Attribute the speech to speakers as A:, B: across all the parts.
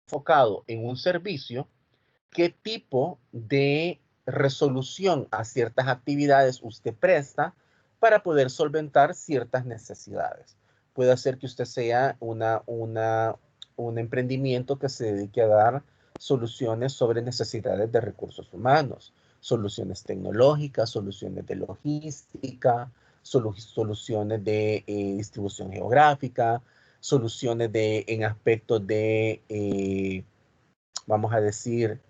A: enfocado en un servicio, qué tipo de resolución a ciertas actividades usted presta para poder solventar ciertas necesidades. Puede ser que usted sea un emprendimiento que se dedique a dar soluciones sobre necesidades de recursos humanos, soluciones tecnológicas, soluciones de logística, soluciones de distribución geográfica, soluciones en aspectos de vamos a decir,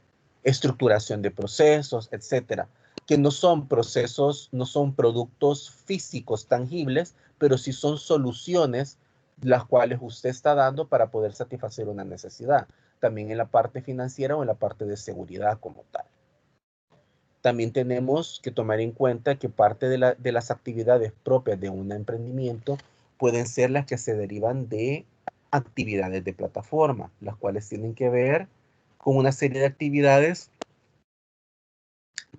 A: estructuración de procesos, etcétera, que no son procesos, no son productos físicos tangibles, pero sí son soluciones las cuales usted está dando para poder satisfacer una necesidad, también en la parte financiera o en la parte de seguridad como tal. También tenemos que tomar en cuenta que parte de las actividades propias de un emprendimiento pueden ser las que se derivan de actividades de plataforma, las cuales tienen que ver con una serie de actividades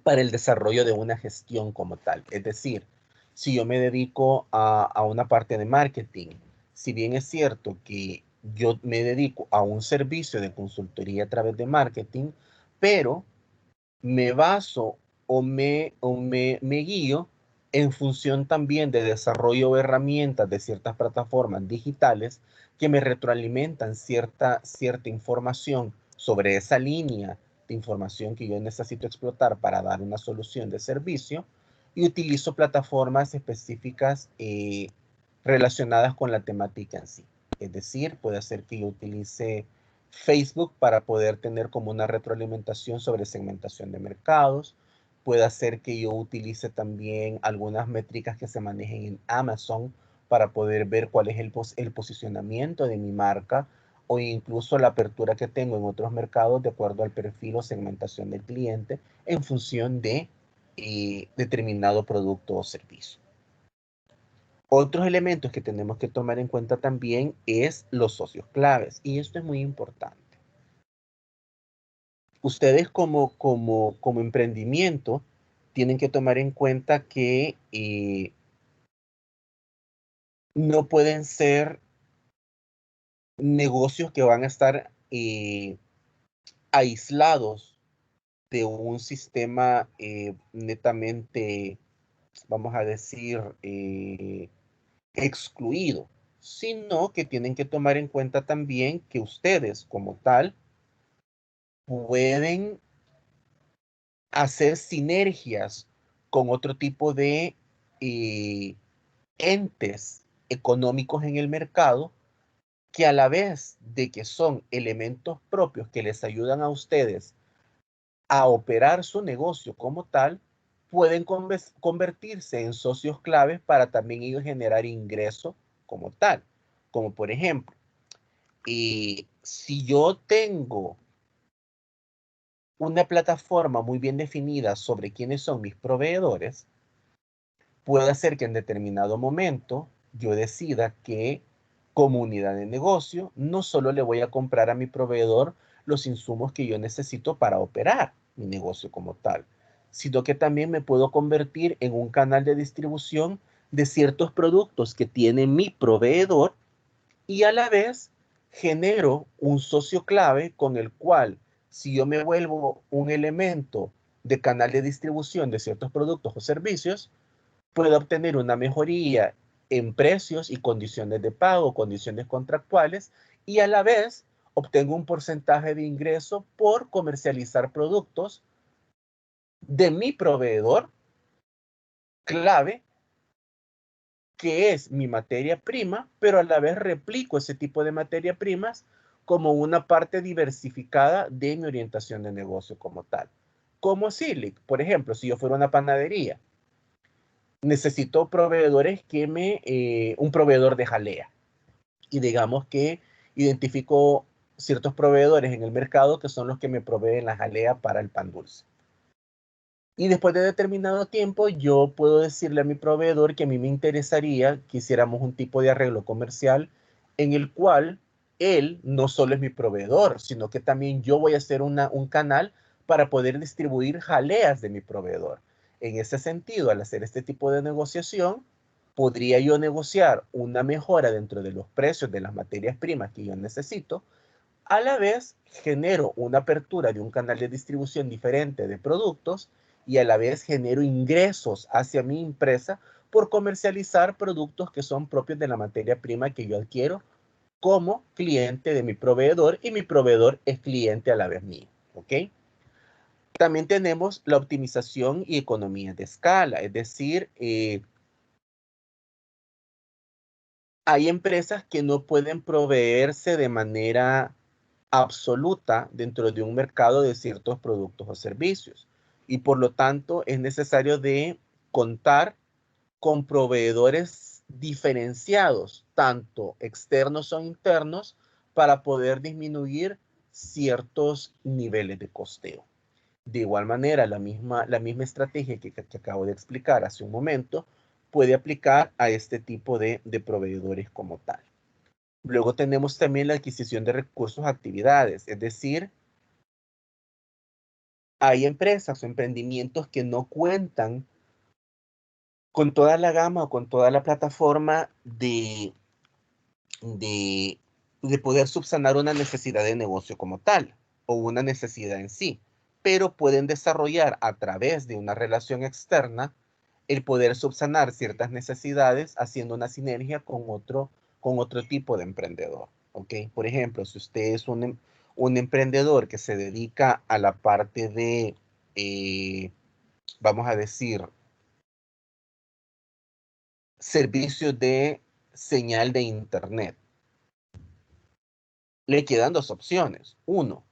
A: para el desarrollo de una gestión como tal. Es decir, si yo me dedico a una parte de marketing, si bien es cierto que yo me dedico a un servicio de consultoría a través de marketing, pero me baso me guío en función también de desarrollo de herramientas de ciertas plataformas digitales que me retroalimentan cierta información sobre esa línea de información que yo necesito explotar para dar una solución de servicio y utilizo plataformas específicas relacionadas con la temática en sí. Es decir, puede ser que yo utilice Facebook para poder tener como una retroalimentación sobre segmentación de mercados. Puede hacer que yo utilice también algunas métricas que se manejen en Amazon para poder ver cuál es el posicionamiento de mi marca o incluso la apertura que tengo en otros mercados de acuerdo al perfil o segmentación del cliente en función de determinado producto o servicio. Otros elementos que tenemos que tomar en cuenta también es los socios claves y esto es muy importante. Ustedes como emprendimiento tienen que tomar en cuenta que no pueden ser negocios que van a estar aislados de un sistema netamente, vamos a decir, excluido, sino que tienen que tomar en cuenta también que ustedes como tal pueden hacer sinergias con otro tipo de entes económicos en el mercado que a la vez de que son elementos propios que les ayudan a ustedes a operar su negocio como tal, pueden convertirse en socios claves para también ellos generar ingreso como tal. Como por ejemplo, si yo tengo una plataforma muy bien definida sobre quiénes son mis proveedores, puede hacer que en determinado momento yo decida que como unidad de negocio no solo le voy a comprar a mi proveedor los insumos que yo necesito para operar mi negocio como tal, sino que también me puedo convertir en un canal de distribución de ciertos productos que tiene mi proveedor y a la vez genero un socio clave con el cual, si yo me vuelvo un elemento de canal de distribución de ciertos productos o servicios, puedo obtener una mejoría en precios y condiciones de pago, condiciones contractuales, y a la vez obtengo un porcentaje de ingreso por comercializar productos de mi proveedor clave, que es mi materia prima, pero a la vez replico ese tipo de materia primas como una parte diversificada de mi orientación de negocio como tal. Como Silic, por ejemplo, si yo fuera una panadería, necesito proveedores un proveedor de jalea. Y digamos que identifico ciertos proveedores en el mercado que son los que me proveen la jalea para el pan dulce. Y después de determinado tiempo, yo puedo decirle a mi proveedor que a mí me interesaría que hiciéramos un tipo de arreglo comercial en el cual él no solo es mi proveedor, sino que también yo voy a hacer un canal para poder distribuir jaleas de mi proveedor. En ese sentido, al hacer este tipo de negociación, podría yo negociar una mejora dentro de los precios de las materias primas que yo necesito A la vez, genero una apertura de un canal de distribución diferente de productos y a la vez genero ingresos hacia mi empresa por comercializar productos que son propios de la materia prima que yo adquiero como cliente de mi proveedor y mi proveedor es cliente a la vez mío, ¿ok? También tenemos la optimización y economía de escala, es decir, hay empresas que no pueden proveerse de manera absoluta dentro de un mercado de ciertos productos o servicios y por lo tanto es necesario de contar con proveedores diferenciados, tanto externos o internos, para poder disminuir ciertos niveles de costeo. De igual manera, la misma estrategia que acabo de explicar hace un momento puede aplicar a este tipo de proveedores como tal. Luego tenemos también la adquisición de recursos, actividades, es decir, hay empresas o emprendimientos que no cuentan con toda la gama o con toda la plataforma de, de poder subsanar una necesidad de negocio como tal o una necesidad en sí, pero pueden desarrollar a través de una relación externa el poder subsanar ciertas necesidades haciendo una sinergia con otro tipo de emprendedor. ¿Ok? Por ejemplo, si usted es un emprendedor que se dedica a la parte de, vamos a decir, servicios de señal de Internet, le quedan dos opciones. Uno,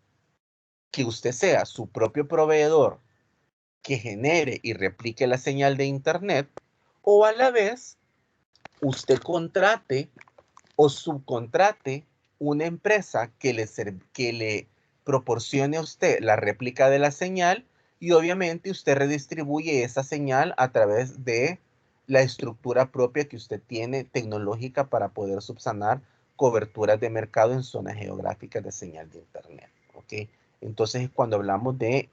A: que usted sea su propio proveedor que genere y replique la señal de Internet, o a la vez usted contrate o subcontrate una empresa que le proporcione a usted la réplica de la señal y obviamente usted redistribuye esa señal a través de la estructura propia que usted tiene tecnológica para poder subsanar coberturas de mercado en zonas geográficas de señal de Internet. ¿Ok? Entonces, cuando hablamos de,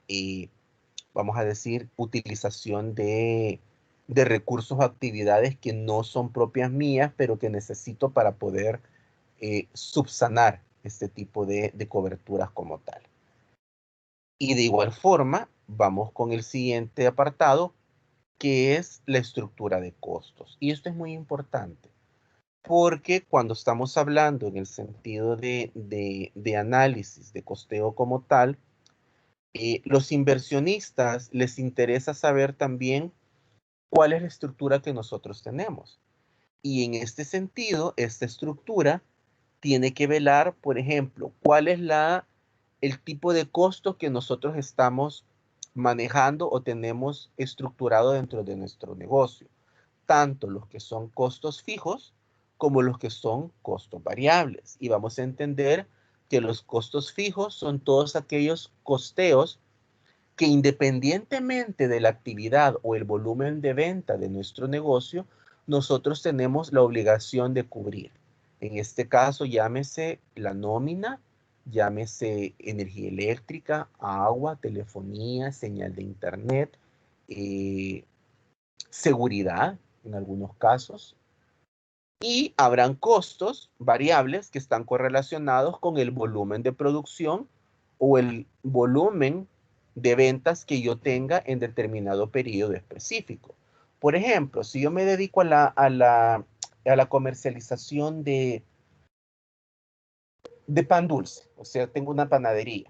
A: vamos a decir, utilización de recursos o actividades que no son propias mías, pero que necesito para poder subsanar este tipo de coberturas como tal. Y de igual forma, vamos con el siguiente apartado, que es la estructura de costos. Y esto es muy importante, porque cuando estamos hablando en el sentido de análisis de costeo como tal, los inversionistas les interesa saber también cuál es la estructura que nosotros tenemos. Y en este sentido, esta estructura tiene que velar, por ejemplo, cuál es el tipo de costo que nosotros estamos manejando o tenemos estructurado dentro de nuestro negocio, tanto los que son costos fijos como los que son costos variables. Y vamos a entender que los costos fijos son todos aquellos costeos que independientemente de la actividad o el volumen de venta de nuestro negocio, nosotros tenemos la obligación de cubrir. En este caso, llámese la nómina, llámese energía eléctrica, agua, telefonía, señal de internet, eh, seguridad en algunos casos. Y habrán costos variables que están correlacionados con el volumen de producción o el volumen de ventas que yo tenga en determinado periodo específico. Por ejemplo, si yo me dedico a la comercialización de pan dulce, o sea, tengo una panadería,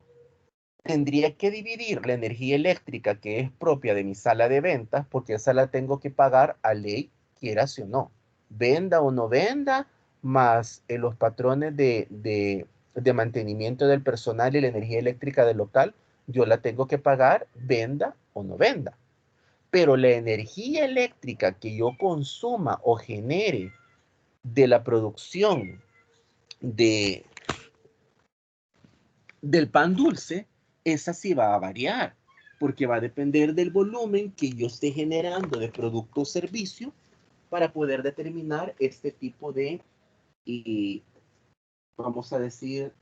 A: tendría que dividir la energía eléctrica que es propia de mi sala de ventas, porque esa la tengo que pagar a ley, quieras o no, venda o no venda, más los patrones de mantenimiento del personal y la energía eléctrica del local, yo la tengo que pagar, venda o no venda. Pero la energía eléctrica que yo consuma o genere de la producción de, del pan dulce, esa sí va a variar, porque va a depender del volumen que yo esté generando de producto o servicio para poder determinar este tipo de, y, vamos a decir,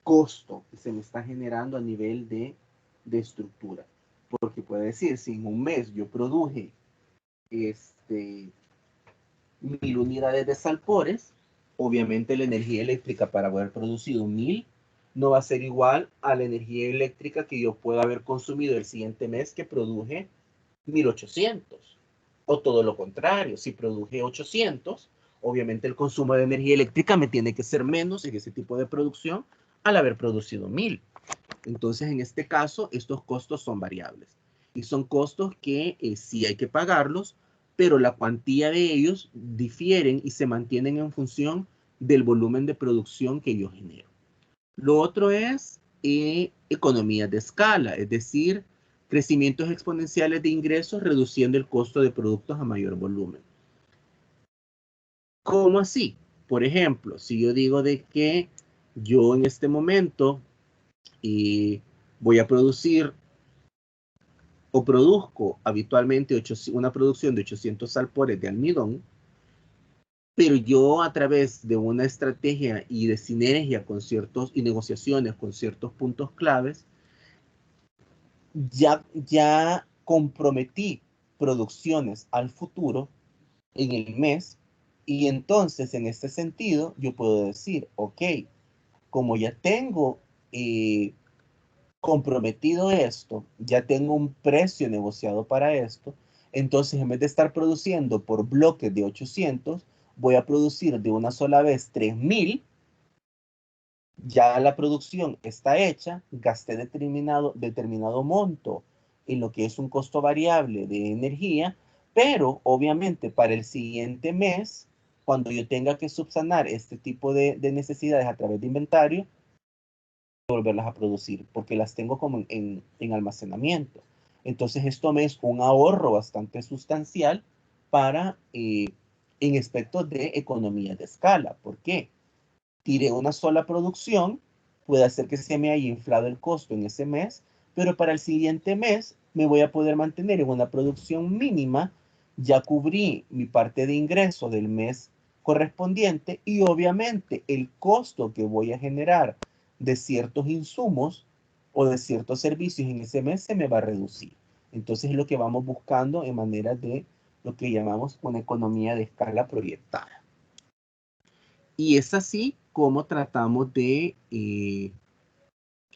A: costo que se me está generando a nivel de estructura. Porque puede decir, si en un mes yo produje 1000 unidades de salpores, Obviamente la energía eléctrica para haber producido 1000 no va a ser igual a la energía eléctrica que yo pueda haber consumido el siguiente mes que produje 1800. O todo lo contrario, si produje 800, obviamente el consumo de energía eléctrica me tiene que ser menos en ese tipo de producción al haber producido 1000. Entonces, en este caso, estos costos son variables. Y son costos que sí hay que pagarlos, pero la cuantía de ellos difieren y se mantienen en función del volumen de producción que yo genero. Lo otro es economías de escala, es decir, crecimientos exponenciales de ingresos reduciendo el costo de productos a mayor volumen. ¿Cómo así? Por ejemplo, si yo digo de que yo en este momento voy a producir o produzco habitualmente una producción de 800 alpores de almidón, pero yo a través de una estrategia y de sinergia con ciertos y negociaciones con ciertos puntos claves, ya comprometí producciones al futuro en el mes y entonces en este sentido yo puedo decir, ok, como ya tengo comprometido esto, ya tengo un precio negociado para esto, entonces en vez de estar produciendo por bloques de 800, voy a producir de una sola vez 3000, ya la producción está hecha, gasté determinado monto en lo que es un costo variable de energía, pero obviamente para el siguiente mes, cuando yo tenga que subsanar este tipo de necesidades a través de inventario, volverlas a producir porque las tengo como en almacenamiento. Entonces esto me es un ahorro bastante sustancial para en aspectos de economía de escala. ¿Por qué? Tiré una sola producción, puede hacer que se me haya inflado el costo en ese mes, pero para el siguiente mes me voy a poder mantener en una producción mínima, ya cubrí mi parte de ingreso del mes correspondiente y obviamente el costo que voy a generar de ciertos insumos o de ciertos servicios en ese mes se me va a reducir. Entonces es lo que vamos buscando en manera de lo que llamamos una economía de escala proyectada. Y es así como tratamos de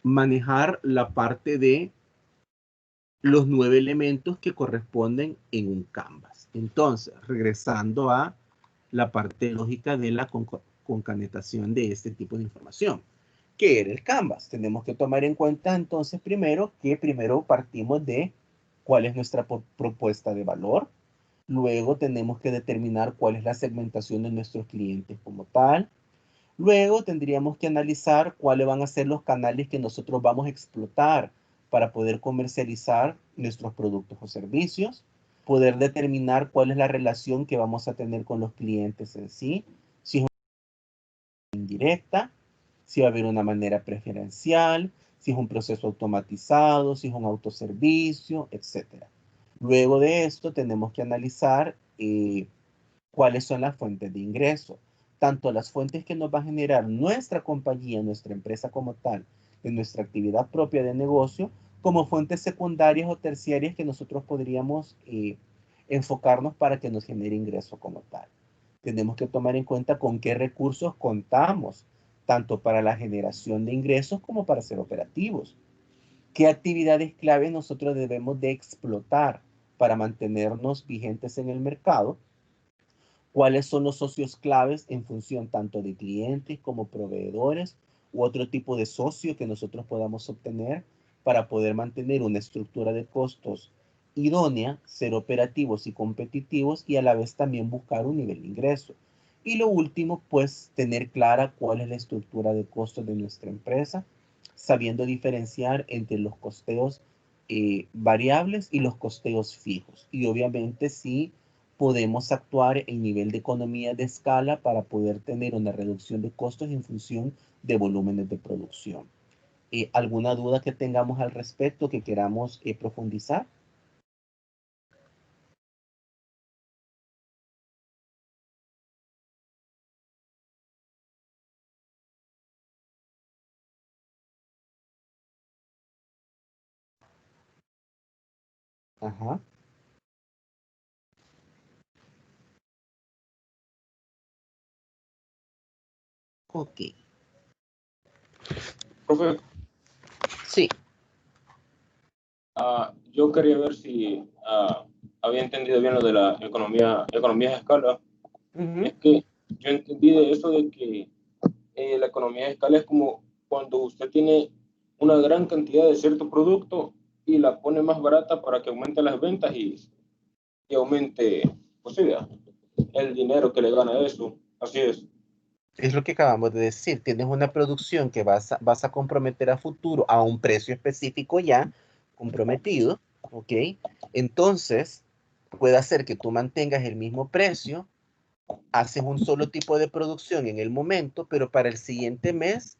A: manejar la parte de los 9 elementos que corresponden en un canvas. Entonces, regresando a la parte lógica de la concatenación de este tipo de información. ¿Qué era el canvas? Tenemos que tomar en cuenta entonces primero que primero partimos de cuál es nuestra propuesta de valor. Luego tenemos que determinar cuál es la segmentación de nuestros clientes como tal. Luego tendríamos que analizar cuáles van a ser los canales que nosotros vamos a explotar para poder comercializar nuestros productos o servicios, poder determinar cuál es la relación que vamos a tener con los clientes en sí, si es una indirecta, si va a haber una manera preferencial, si es un proceso automatizado, si es un autoservicio, etc. Luego de esto tenemos que analizar cuáles son las fuentes de ingreso, tanto las fuentes que nos va a generar nuestra compañía, nuestra empresa como tal, de nuestra actividad propia de negocio, como fuentes secundarias o terciarias que nosotros podríamos enfocarnos para que nos genere ingreso como tal. Tenemos que tomar en cuenta con qué recursos contamos, tanto para la generación de ingresos como para ser operativos. ¿Qué actividades clave nosotros debemos de explotar para mantenernos vigentes en el mercado? ¿Cuáles son los socios claves en función tanto de clientes como proveedores u otro tipo de socio que nosotros podamos obtener para poder mantener una estructura de costos idónea, ser operativos y competitivos y a la vez también buscar un nivel de ingreso? Y lo último, pues tener clara cuál es la estructura de costos de nuestra empresa, sabiendo diferenciar entre los costeos variables y los costeos fijos. Y obviamente si podemos actuar en nivel de economía de escala para poder tener una reducción de costos en función de volúmenes de producción. ¿Alguna duda que tengamos al respecto que queramos profundizar? Ajá. Ok.
B: Profe,
A: Sí.
B: yo quería ver si había entendido bien lo de la economía de escala.
A: Ujú.
B: Es que yo entendí de eso de que la economía de escala es como cuando usted tiene una gran cantidad de cierto producto y la pone más barata para que aumente las ventas y aumente, pues sí, el dinero que le gana eso. Así es.
A: Es lo que acabamos de decir. Tienes una producción que vas a comprometer a futuro a un precio específico ya comprometido, ¿ok? Entonces, puede hacer que tú mantengas el mismo precio, haces un solo tipo de producción en el momento, pero para el siguiente mes,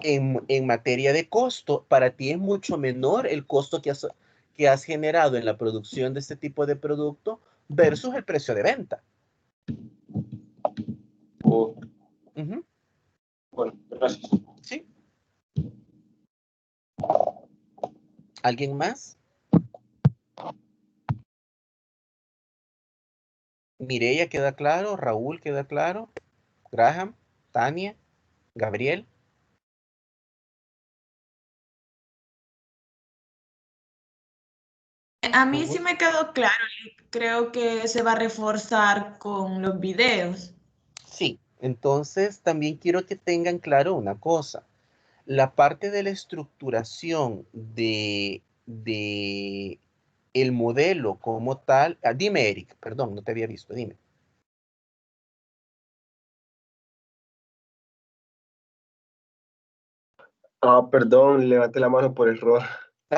A: en materia de costo, para ti es mucho menor el costo que has generado en la producción de este tipo de producto versus el precio de venta.
B: O,
A: Ujú.
B: bueno, gracias.
A: ¿Sí? ¿Alguien más? Mireya queda claro, Raúl queda claro, Graham, Tania, Gabriel.
C: A mí sí
A: Ujú.
C: me quedó claro y creo que se va a reforzar con los videos.
A: Sí, entonces también quiero que tengan claro una cosa. La parte de la estructuración de el modelo como tal. Dime, Eric, perdón, no te había visto, dime.
D: Perdón, levanté la mano por error.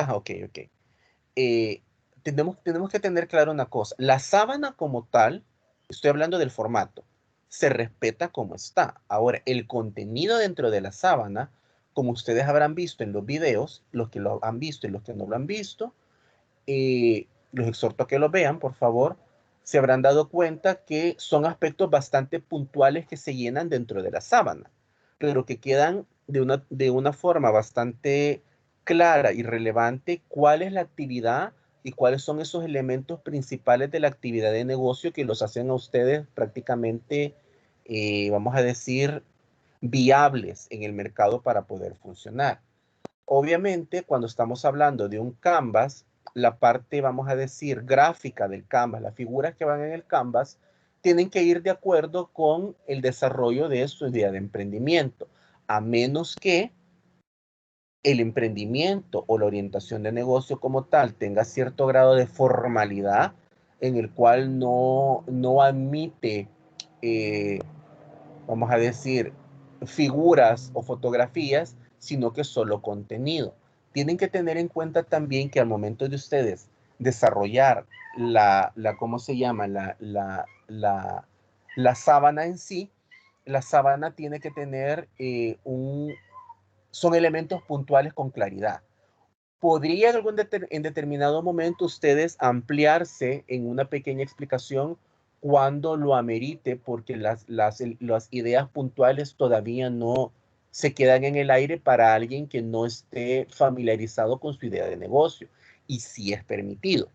A: Ok, ok. eh, tenemos que tener claro una cosa. La sábana como tal, estoy hablando del formato, se respeta como está. Ahora, el contenido dentro de la sábana, como ustedes habrán visto en los videos, los que lo han visto y los que no lo han visto, los exhorto a que lo vean, por favor, se habrán dado cuenta que son aspectos bastante puntuales que se llenan dentro de la sábana, pero que quedan de una forma bastante clara y relevante cuál es la actividad y cuáles son esos elementos principales de la actividad de negocio que los hacen a ustedes prácticamente, vamos a decir, viables en el mercado para poder funcionar. Obviamente, cuando estamos hablando de un canvas, la parte, vamos a decir, gráfica del canvas, las figuras que van en el canvas, tienen que ir de acuerdo con el desarrollo de su idea de emprendimiento, a menos que el emprendimiento o la orientación de negocio como tal tenga cierto grado de formalidad en el cual no admite, eh, vamos a decir, figuras o fotografías, sino que solo contenido. Tienen que tener en cuenta también que al momento de ustedes desarrollar ¿cómo se llama? La sábana en sí, la sábana tiene que tener son elementos puntuales con claridad. ¿Podría en determinado momento ustedes ampliarse en una pequeña explicación cuando lo amerite? Porque las ideas puntuales todavía no se quedan en el aire para alguien que no esté familiarizado con su idea de negocio. Y sí es permitido,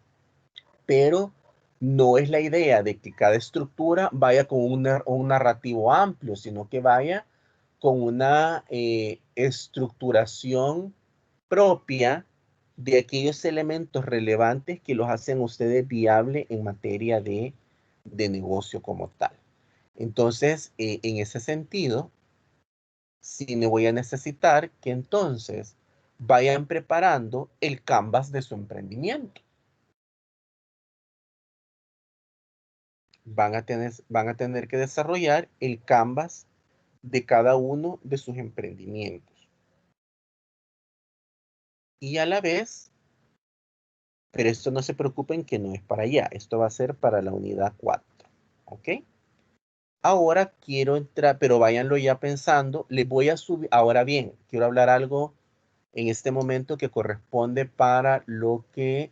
A: pero no es la idea de que cada estructura vaya con un narrativo amplio, sino que vaya con una estructuración propia de aquellos elementos relevantes que los hacen ustedes viable en materia de negocio como tal. Entonces, en ese sentido, sí me voy a necesitar que entonces vayan preparando el canvas de su emprendimiento. Van a tener que desarrollar el canvas de cada uno de sus emprendimientos. Y a la vez, pero esto no se preocupen que no es para allá, esto va a ser para la unidad 4, ¿ok? Ahora quiero entrar, pero váyanlo ya pensando, les voy a subir, ahora bien, quiero hablar algo en este momento que corresponde para lo que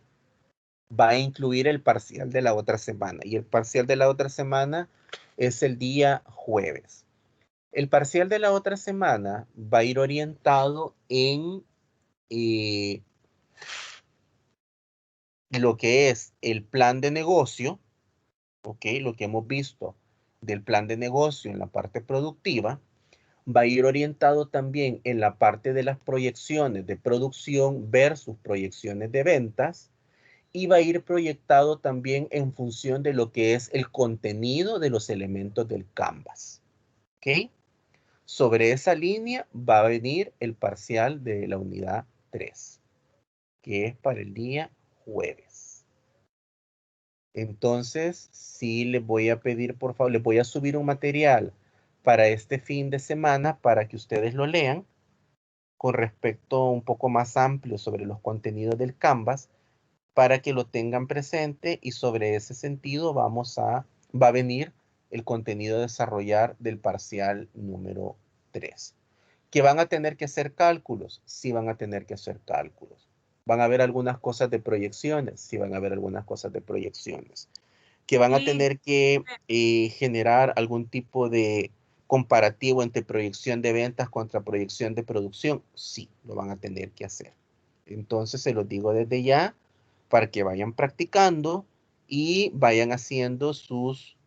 A: va a incluir el parcial de la otra semana. Y el parcial de la otra semana es el día jueves. El parcial de la otra semana va a ir orientado en lo que es el plan de negocio, ¿ok? Lo que hemos visto del plan de negocio en la parte productiva, va a ir orientado también en la parte de las proyecciones de producción versus proyecciones de ventas, y va a ir proyectado también en función de lo que es el contenido de los elementos del Canvas. ¿Ok? Sobre esa línea va a venir el parcial de la unidad 3, que es para el día jueves. Entonces, sí les voy a pedir, por favor, les voy a subir un material para este fin de semana para que ustedes lo lean con respecto un poco más amplio sobre los contenidos del Canvas, para que lo tengan presente, y sobre ese sentido va a venir el contenido a desarrollar del parcial número 3. ¿Que van a tener que hacer cálculos? Sí van a tener que hacer cálculos. ¿Van a haber algunas cosas de proyecciones? Sí van a haber algunas cosas de proyecciones. ¿Que van a tener que generar algún tipo de comparativo entre proyección de ventas contra proyección de producción? Sí, lo van a tener que hacer. Entonces se los digo desde ya para que vayan practicando y vayan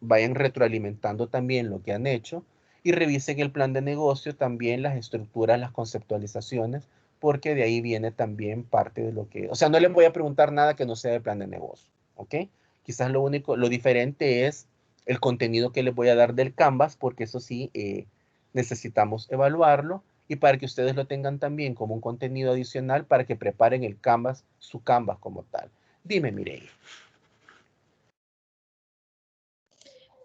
A: vayan retroalimentando también lo que han hecho, y revisen el plan de negocio, también las estructuras, las conceptualizaciones, porque de ahí viene también parte de lo que, o sea, no les voy a preguntar nada que no sea de plan de negocio, ¿ok? Quizás lo diferente es el contenido que les voy a dar del Canvas, porque eso sí, necesitamos evaluarlo, y para que ustedes lo tengan también como un contenido adicional para que preparen el Canvas, su Canvas como tal. Dime, Mireia.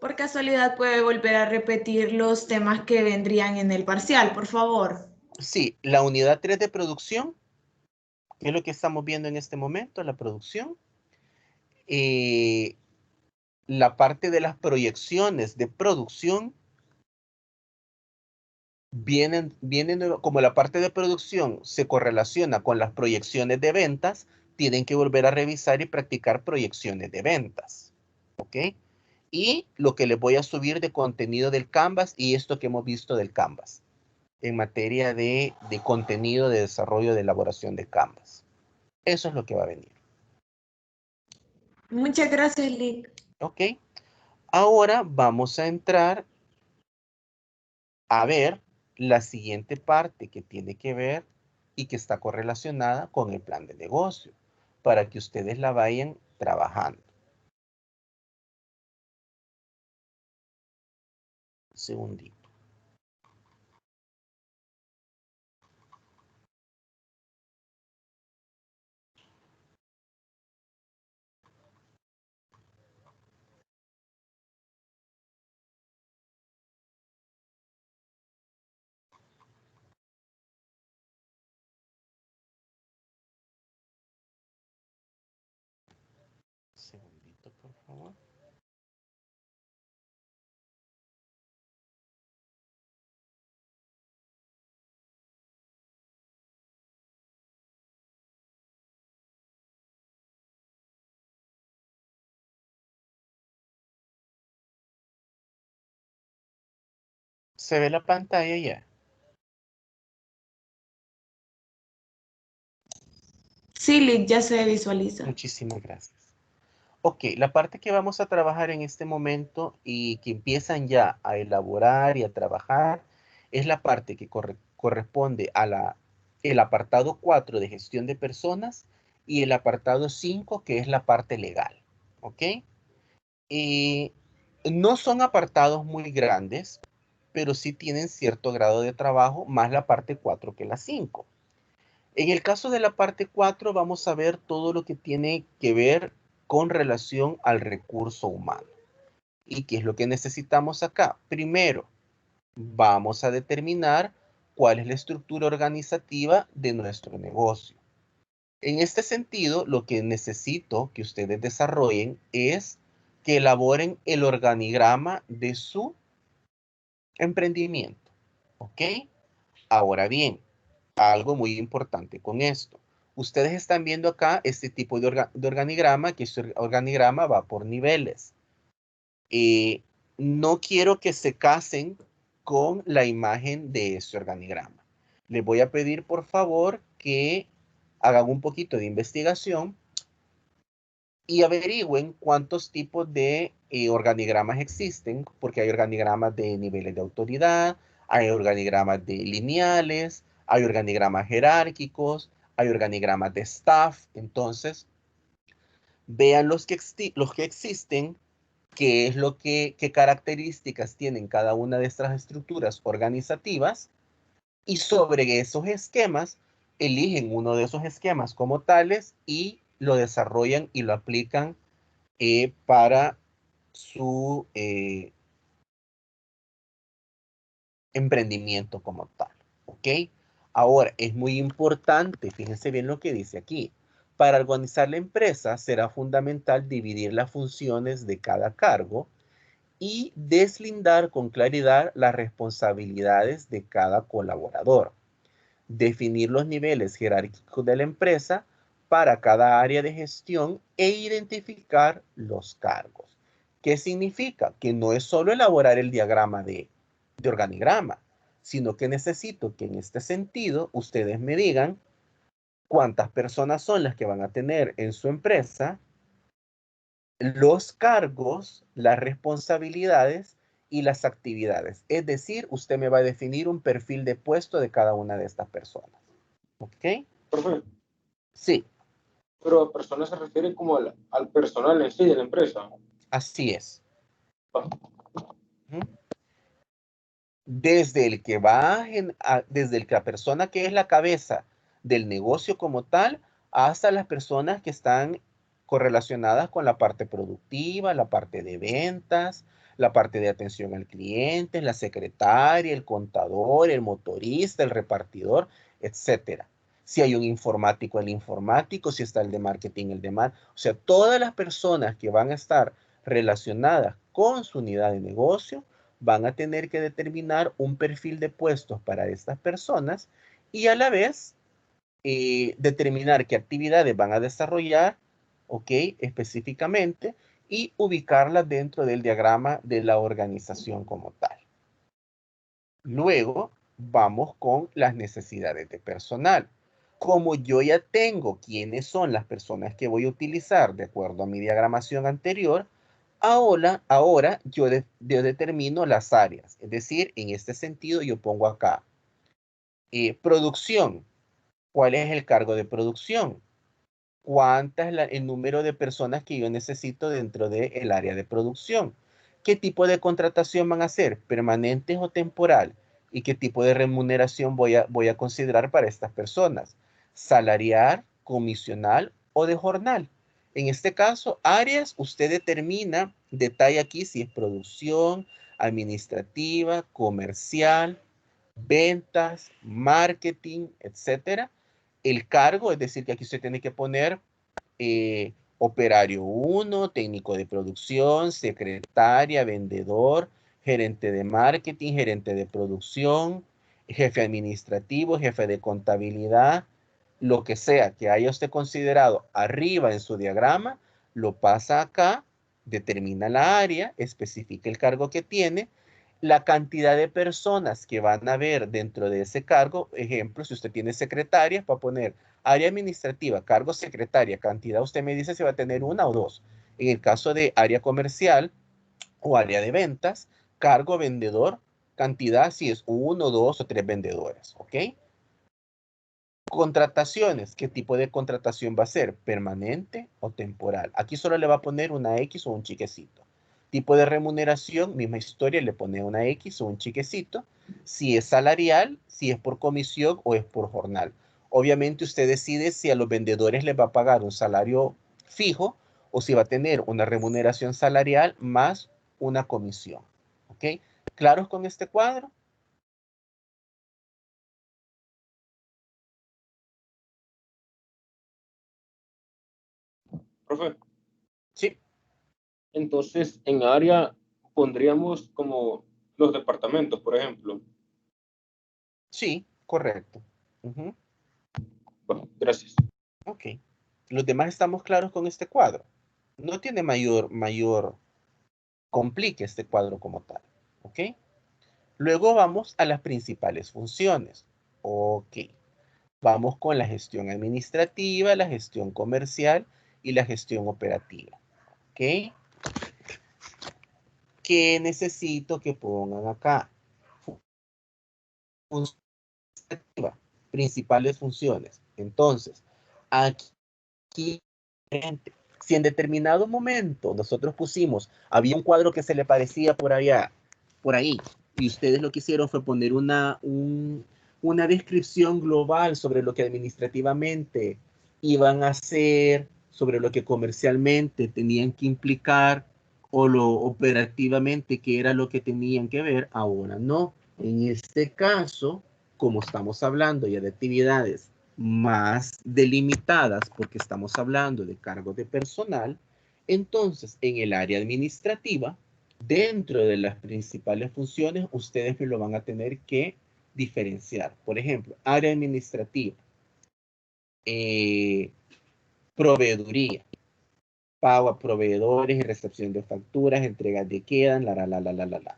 C: Por casualidad, puede volver a repetir los temas que vendrían en el parcial, por favor.
A: Sí, la unidad 3 de producción, que es lo que estamos viendo en este momento, la producción. La parte de las proyecciones de producción vienen como la parte de producción se correlaciona con las proyecciones de ventas, tienen que volver a revisar y practicar proyecciones de ventas. ¿Ok? Y lo que les voy a subir de contenido del Canvas y esto que hemos visto del Canvas en materia de contenido de desarrollo de elaboración de Canvas. Eso es lo que va a venir.
C: Muchas gracias, Lick.
A: ¿Ok? Ahora vamos a entrar a ver la siguiente parte que tiene que ver y que está correlacionada con el plan de negocio, para que ustedes la vayan trabajando. Un segundito. Un segundito, por favor. ¿Se ve la pantalla ya?
C: Sí, Lick, ya se visualiza.
A: Muchísimas gracias. Ok, la parte que vamos a trabajar en este momento y que empiezan ya a elaborar y a trabajar es la parte que corresponde a el apartado 4 de gestión de personas y el apartado 5 que es la parte legal. ¿Ok? No son apartados muy grandes, pero sí tienen cierto grado de trabajo, más la parte 4 que la 5. En el caso de la parte 4 vamos a ver todo lo que tiene que ver con relación al recurso humano. ¿Y qué es lo que necesitamos acá? Primero, vamos a determinar cuál es la estructura organizativa de nuestro negocio. En este sentido, lo que necesito que ustedes desarrollen es que elaboren el organigrama de su emprendimiento. ¿Ok? Ahora bien, algo muy importante con esto. Ustedes están viendo acá este tipo de organigrama, que este organigrama va por niveles. No quiero que se casen con la imagen de ese organigrama. Les voy a pedir, por favor, que hagan un poquito de investigación y averigüen cuántos tipos de organigramas existen, porque hay organigramas de niveles de autoridad, Hay organigramas de lineales, hay organigramas jerárquicos, hay organigramas de staff. Entonces, vean los que existen, qué es lo que, qué características tienen cada una de estas estructuras organizativas, y sobre esos esquemas eligen uno de esos esquemas como tales y lo desarrollan y lo aplican para su emprendimiento como tal. ¿Ok? Ahora, es muy importante, fíjense bien lo que dice aquí. Para organizar la empresa será fundamental dividir las funciones de cada cargo y deslindar con claridad las responsabilidades de cada colaborador. Definir los niveles jerárquicos de la empresa para cada área de gestión e identificar los cargos. ¿Qué significa? Que no es solo elaborar el diagrama de organigrama, sino que necesito que en este sentido ustedes me digan cuántas personas son las que van a tener en su empresa, los cargos, las responsabilidades y las actividades. Es decir, usted me va a definir un perfil de puesto de cada una de estas personas. ¿Ok?
B: Profe,
A: Sí,
B: pero persona se refiere como al personal en sí de la empresa.
A: así es.
B: Ah,
A: Desde el que desde el que la persona que es la cabeza del negocio como tal, hasta las personas que están correlacionadas con la parte productiva, la parte de ventas, la parte de atención al cliente, la secretaria, el contador, el motorista, el repartidor, etcétera. Si hay un informático, el informático, si está el de marketing, el de marketing. O sea, todas las personas que van a estar relacionadas con su unidad de negocio van a tener que determinar un perfil de puestos para estas personas y a la vez determinar qué actividades van a desarrollar, ¿ok? Específicamente, y ubicarlas dentro del diagrama de la organización como tal. Luego vamos con las necesidades de personal. Como yo ya tengo quiénes son las personas que voy a utilizar de acuerdo a mi diagramación anterior, ahora yo determino las áreas. Es decir, en este sentido yo pongo acá producción. ¿Cuál es el cargo de producción? ¿Cuántas es el número de personas que yo necesito dentro del área de producción? ¿Qué tipo de contratación van a hacer? ¿Permanentes o temporal? ¿Y qué tipo de remuneración voy a considerar para estas personas? ¿Salarial, comisional o de jornal? En este caso, áreas, usted determina, detalle aquí si es producción, administrativa, comercial, ventas, marketing, etcétera. El cargo, es decir, que aquí usted tiene que poner operario 1, técnico de producción, secretaria, vendedor, gerente de marketing, gerente de producción, jefe administrativo, jefe de contabilidad, lo que sea que haya usted considerado arriba en su diagrama, lo pasa acá, determina la área, especifica el cargo que tiene, la cantidad de personas que van a ver dentro de ese cargo. Ejemplo, si usted tiene secretarias, va a poner área administrativa, cargo secretaria, cantidad, usted me dice si va a tener una o dos. En el caso de área comercial o área de ventas, cargo vendedor, cantidad si es uno, dos o tres vendedores, ¿ok? Contrataciones, ¿qué tipo de contratación va a ser? ¿Permanente o temporal? Aquí solo le va a poner una X o un chiquecito. Tipo de remuneración, misma historia, le pone una X o un chiquecito. Si es salarial, si es por comisión o es por jornal. Obviamente usted decide si a los vendedores les va a pagar un salario fijo o si va a tener una remuneración salarial más una comisión. ¿Ok? ¿Claros con este cuadro?
B: profe,
A: Sí,
B: entonces en área pondríamos como los departamentos, por ejemplo.
A: sí, correcto.
B: Bueno, gracias.
A: Ok. Los demás estamos claros con este cuadro. No tiene mayor complique este cuadro como tal. Ok. Luego vamos a las principales funciones. Ok. Vamos con la gestión administrativa, la gestión comercial y la gestión operativa. Ok. ¿Qué necesito que pongan acá? principales funciones. Entonces, aquí, si en determinado momento nosotros pusimos, había un cuadro que se le parecía por allá, por ahí, y ustedes lo que hicieron fue poner una descripción global sobre lo que administrativamente iban a hacer, sobre lo que comercialmente tenían que implicar, o lo operativamente que era lo que tenían que ver, ahora no. En este caso, como estamos hablando ya de actividades más delimitadas, porque estamos hablando de cargos de personal, entonces en el área administrativa, dentro de las principales funciones, ustedes lo van a tener que diferenciar. Por ejemplo, área administrativa, proveeduría, pago a proveedores y recepción de facturas, entregas de quedan, la.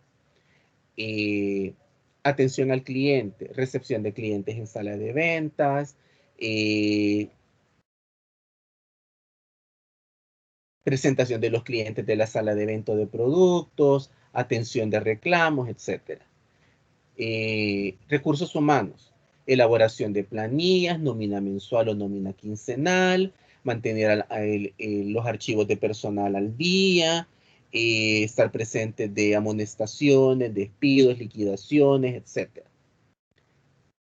A: Atención al cliente, recepción de clientes en sala de ventas, presentación de los clientes de la sala de evento de productos, atención de reclamos, etc. Recursos humanos, elaboración de planillas, nómina mensual o nómina quincenal, mantener los archivos de personal al día, estar presente de amonestaciones, despidos, liquidaciones, etc.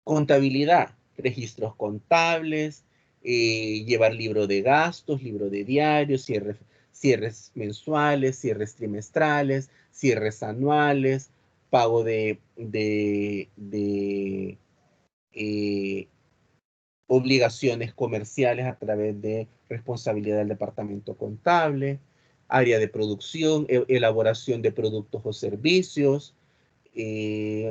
A: Contabilidad, registros contables, llevar libro de gastos, libro de diarios, cierres mensuales, cierres trimestrales, cierres anuales, pago de obligaciones comerciales a través de responsabilidad del departamento contable, área de producción, elaboración de productos o servicios,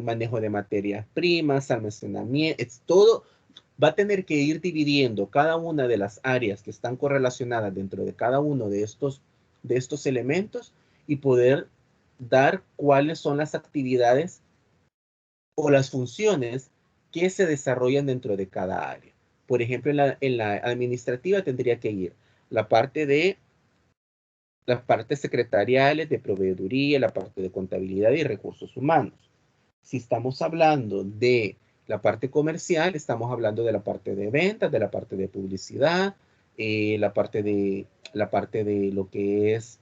A: manejo de materias primas, almacenamiento, todo va a tener que ir dividiendo cada una de las áreas que están correlacionadas dentro de cada uno de estos elementos y poder dar cuáles son las actividades o las funciones que se desarrollan dentro de cada área. Por ejemplo, en la administrativa tendría que ir las partes secretariales de proveeduría, la parte de contabilidad y recursos humanos. Si estamos hablando de la parte comercial, estamos hablando de la parte de ventas, de la parte de publicidad, la parte de lo que es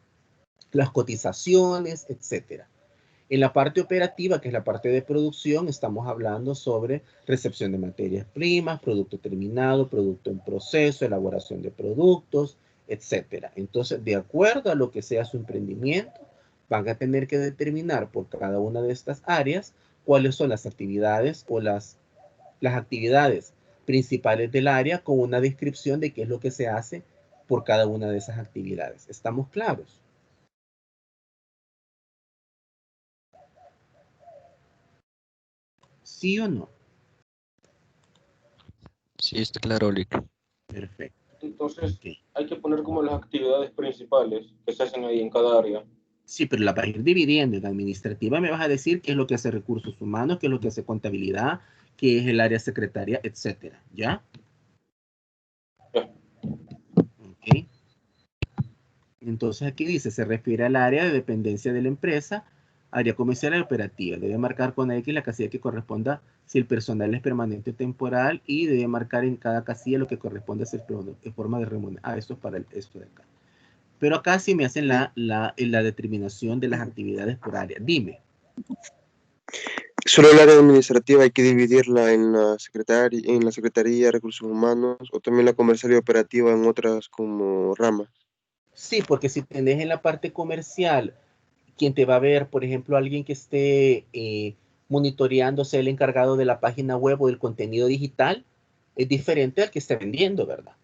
A: las cotizaciones, etc. En la parte operativa, que es la parte de producción, estamos hablando sobre recepción de materias primas, producto terminado, producto en proceso, elaboración de productos, etc. Entonces, de acuerdo a lo que sea su emprendimiento, van a tener que determinar por cada una de estas áreas cuáles son las actividades o las actividades principales del área con una descripción de qué es lo que se hace por cada una de esas actividades. ¿Estamos claros? ¿Sí o no?
E: Sí, está claro, Lick.
A: Perfecto.
B: Entonces,
A: Okay.
B: hay que poner como las actividades principales que se hacen ahí en cada área.
A: Sí, pero la vas a ir dividiendo. En administrativa me vas a decir qué es lo que hace recursos humanos, qué es lo que hace contabilidad, qué es el área secretaria, etcétera. ¿Ya?
B: Ya.
A: Ok. Entonces aquí dice, se refiere al área de dependencia de la empresa, área comercial y operativa. Debe marcar con X la casilla que corresponda si el personal es permanente o temporal y debe marcar en cada casilla lo que corresponde a ser en forma de remuneración. Esto es para esto de acá. Pero acá sí me hacen la determinación de las actividades por área. Dime.
D: ¿Solo el área administrativa hay que dividirla en la Secretaría de Recursos Humanos o también la comercial y operativa en otras como ramas?
A: Sí, porque si tenés en la parte comercial, quien te va a ver, por ejemplo, alguien que esté monitoreándose el encargado de la página web o del contenido digital, es diferente al que esté vendiendo, ¿verdad?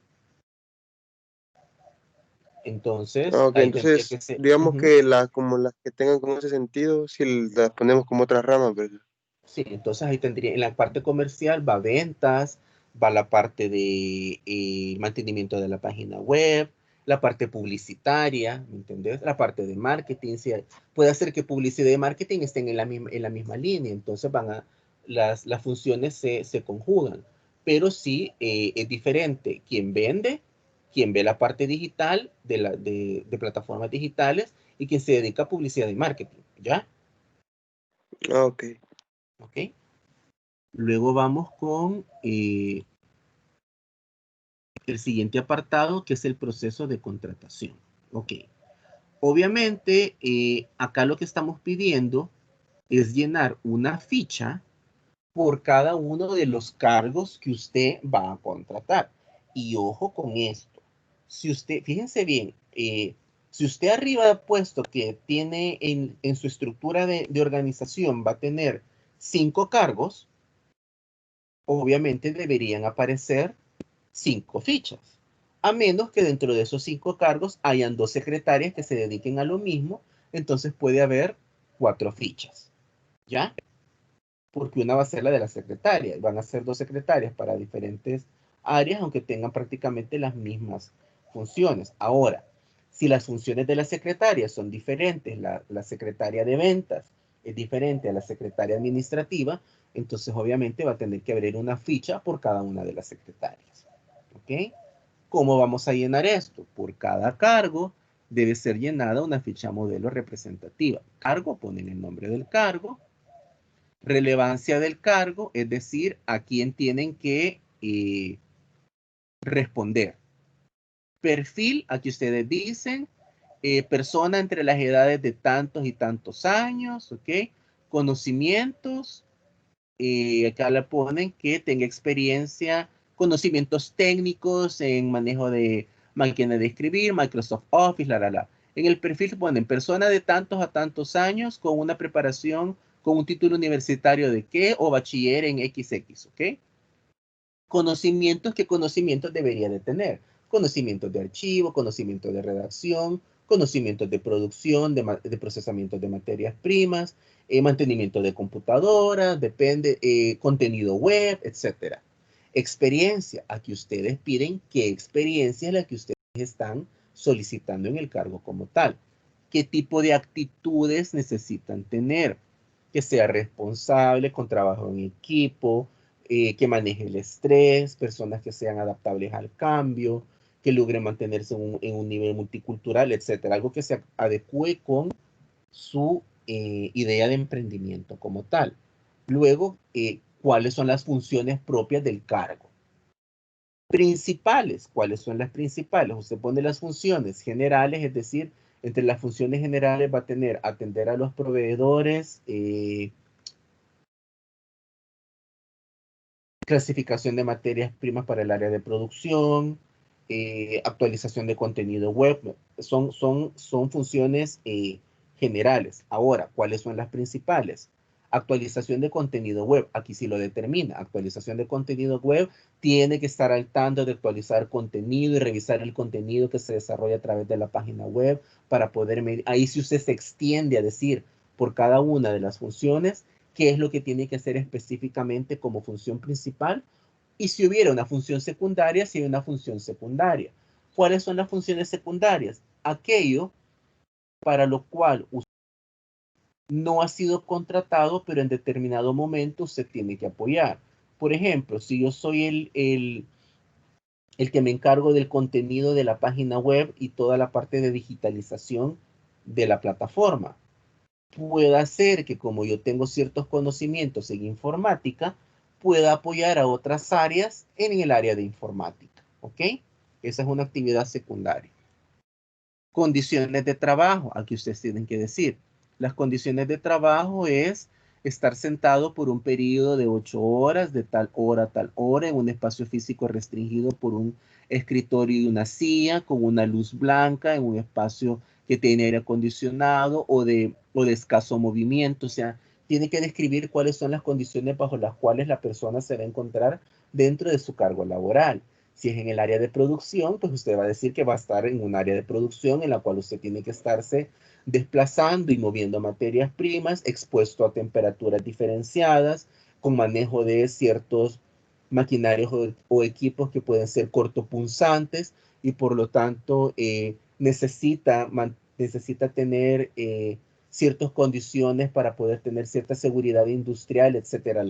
A: Entonces,
D: Ok,
A: ahí tendría que
D: entonces
A: ser.
D: digamos que como las que tengan como ese sentido, si las ponemos como otras ramas, ¿verdad?
A: Sí, entonces ahí tendría, en la parte comercial va ventas, va la parte de mantenimiento de la página web, la parte publicitaria, ¿me entendés? La parte de marketing, puede ser que publicidad y marketing estén en la misma línea, entonces las funciones se conjugan, pero sí es diferente quien ve la parte digital de plataformas digitales y quien se dedica a publicidad y marketing, ¿ya?
D: Ah, ok.
A: ¿Ok? Luego vamos con el siguiente apartado, que es el proceso de contratación. Ok. Obviamente, acá lo que estamos pidiendo es llenar una ficha por cada uno de los cargos que usted va a contratar. Y ojo con esto. Si usted, fíjense bien, si usted arriba ha puesto que tiene en su estructura de organización va a tener 5 cargos, obviamente deberían aparecer 5 fichas. A menos que dentro de esos 5 cargos hayan 2 secretarias que se dediquen a lo mismo, entonces puede haber 4 fichas. ¿Ya? Porque una va a ser la de la secretaria. Van a ser 2 secretarias para diferentes áreas, aunque tengan prácticamente las mismas funciones. Ahora, si las funciones de la secretaria son diferentes, la secretaria de ventas es diferente a la secretaria administrativa, entonces obviamente va a tener que abrir una ficha por cada una de las secretarias. ¿Ok? ¿Cómo vamos a llenar esto? Por cada cargo debe ser llenada una ficha modelo representativa. Cargo, ponen el nombre del cargo. Relevancia del cargo, es decir, a quién tienen que responder. Perfil, aquí ustedes dicen, persona entre las edades de tantos y tantos años, ¿ok? Conocimientos, acá le ponen que tenga experiencia, conocimientos técnicos en manejo de máquina de escribir, Microsoft Office, En el perfil ponen persona de tantos a tantos años con una preparación, con un título universitario de qué o bachiller en XX, ¿ok? Conocimientos, ¿qué conocimientos debería de tener? Conocimientos de archivo, conocimientos de redacción, conocimientos de producción, de procesamiento de materias primas, mantenimiento de computadoras, depende, contenido web, etc. Experiencia, aquí ustedes piden qué experiencia es la que ustedes están solicitando en el cargo como tal. ¿Qué tipo de actitudes necesitan tener? Que sea responsable, con trabajo en equipo, que maneje el estrés, personas que sean adaptables al cambio, que logren mantenerse en un nivel multicultural, etcétera. Algo que se adecue con su idea de emprendimiento como tal. Luego, ¿cuáles son las funciones propias del cargo? Principales, ¿cuáles son las principales? Usted pone las funciones generales, es decir, entre las funciones generales va a tener atender a los proveedores, clasificación de materias primas para el área de producción, actualización de contenido web, son funciones generales. Ahora, ¿cuáles son las principales? Actualización de contenido web, aquí sí lo determina. Actualización de contenido web tiene que estar al tanto de actualizar contenido y revisar el contenido que se desarrolla a través de la página web para poder medir. Ahí si usted se extiende a decir por cada una de las funciones, qué es lo que tiene que hacer específicamente como función principal y si hubiera una función secundaria, si hay una función secundaria. ¿Cuáles son las funciones secundarias? Aquello para lo cual usted no ha sido contratado, pero en determinado momento usted tiene que apoyar. Por ejemplo, si yo soy el que me encargo del contenido de la página web y toda la parte de digitalización de la plataforma, pueda ser que como yo tengo ciertos conocimientos en informática, pueda apoyar a otras áreas en el área de informática, ¿ok? Esa es una actividad secundaria. Condiciones de trabajo, aquí ustedes tienen que decir. Las condiciones de trabajo es estar sentado por un periodo de 8 horas, de tal hora a tal hora, en un espacio físico restringido por un escritorio y una silla, con una luz blanca, en un espacio que tiene aire acondicionado o de escaso movimiento. O sea, tiene que describir cuáles son las condiciones bajo las cuales la persona se va a encontrar dentro de su cargo laboral. Si es en el área de producción, pues usted va a decir que va a estar en un área de producción en la cual usted tiene que estarse desplazando y moviendo materias primas, expuesto a temperaturas diferenciadas, con manejo de ciertos maquinarios o equipos que pueden ser cortopunzantes y por lo tanto necesita tener ciertas condiciones para poder tener cierta seguridad industrial, etcétera,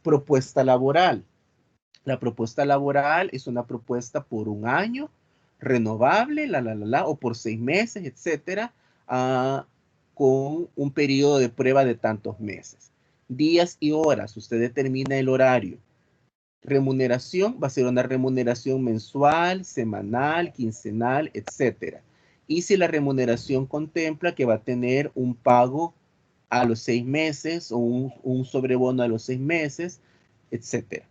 A: Propuesta laboral. La propuesta laboral es una propuesta por un año, renovable, o por 6 meses, etcétera, con un periodo de prueba de tantos meses. Días y horas, usted determina el horario. Remuneración va a ser una remuneración mensual, semanal, quincenal, etcétera. Y si la remuneración contempla que va a tener un pago a los 6 meses o un sobrebono a los 6 meses, etcétera.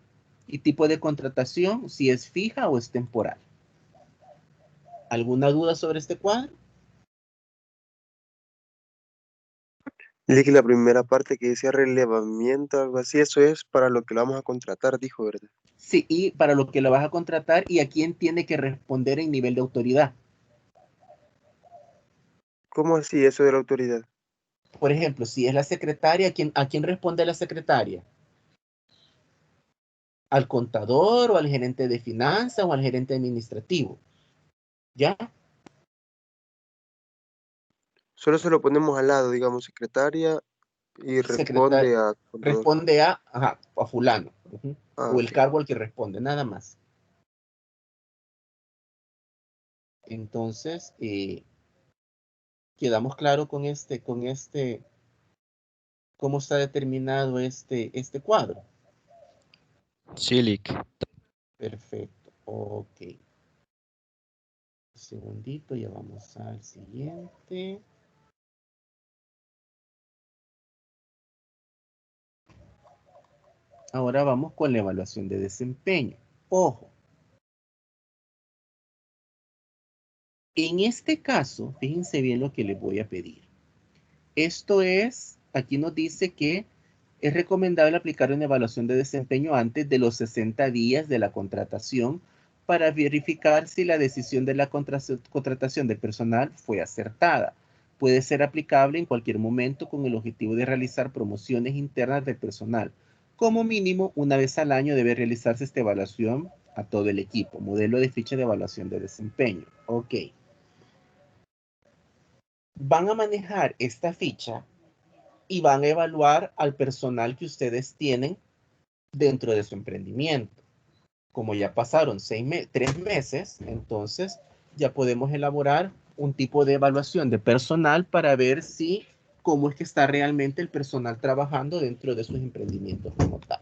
A: Y tipo de contratación, si es fija o es temporal. ¿Alguna duda sobre este cuadro?
D: Dile que la primera parte que decía relevamiento, algo así, eso es para lo que lo vamos a contratar, dijo, ¿verdad?
A: Sí, y para lo que lo vas a contratar y a quién tiene que responder en nivel de autoridad.
D: ¿Cómo así eso de la autoridad?
A: Por ejemplo, si es la secretaria, ¿a quién responde la secretaria? ¿Al contador o al gerente de finanzas o al gerente administrativo? ¿Ya?
D: Solo se lo ponemos al lado, digamos, secretaria y
A: Secretaria
D: responde a contador.
A: responde a fulano.
D: Ah,
A: O el
D: ok.
A: cargo al que responde, nada más. Entonces, quedamos claro cómo está determinado este cuadro.
E: Sí, Lick.
A: Perfecto. Ok. Un segundito, ya vamos al siguiente. Ahora vamos con la evaluación de desempeño. Ojo. En este caso, fíjense bien lo que les voy a pedir. Esto es, aquí nos dice que es recomendable aplicar una evaluación de desempeño antes de los 60 días de la contratación para verificar si la decisión de la contratación de personal fue acertada. Puede ser aplicable en cualquier momento con el objetivo de realizar promociones internas del personal. Como mínimo, una vez al año debe realizarse esta evaluación a todo el equipo. Modelo de ficha de evaluación de desempeño. Ok. Van a manejar esta ficha y van a evaluar al personal que ustedes tienen dentro de su emprendimiento. Como ya pasaron 3 meses, entonces ya podemos elaborar un tipo de evaluación de personal para ver si cómo es que está realmente el personal trabajando dentro de sus emprendimientos como tal.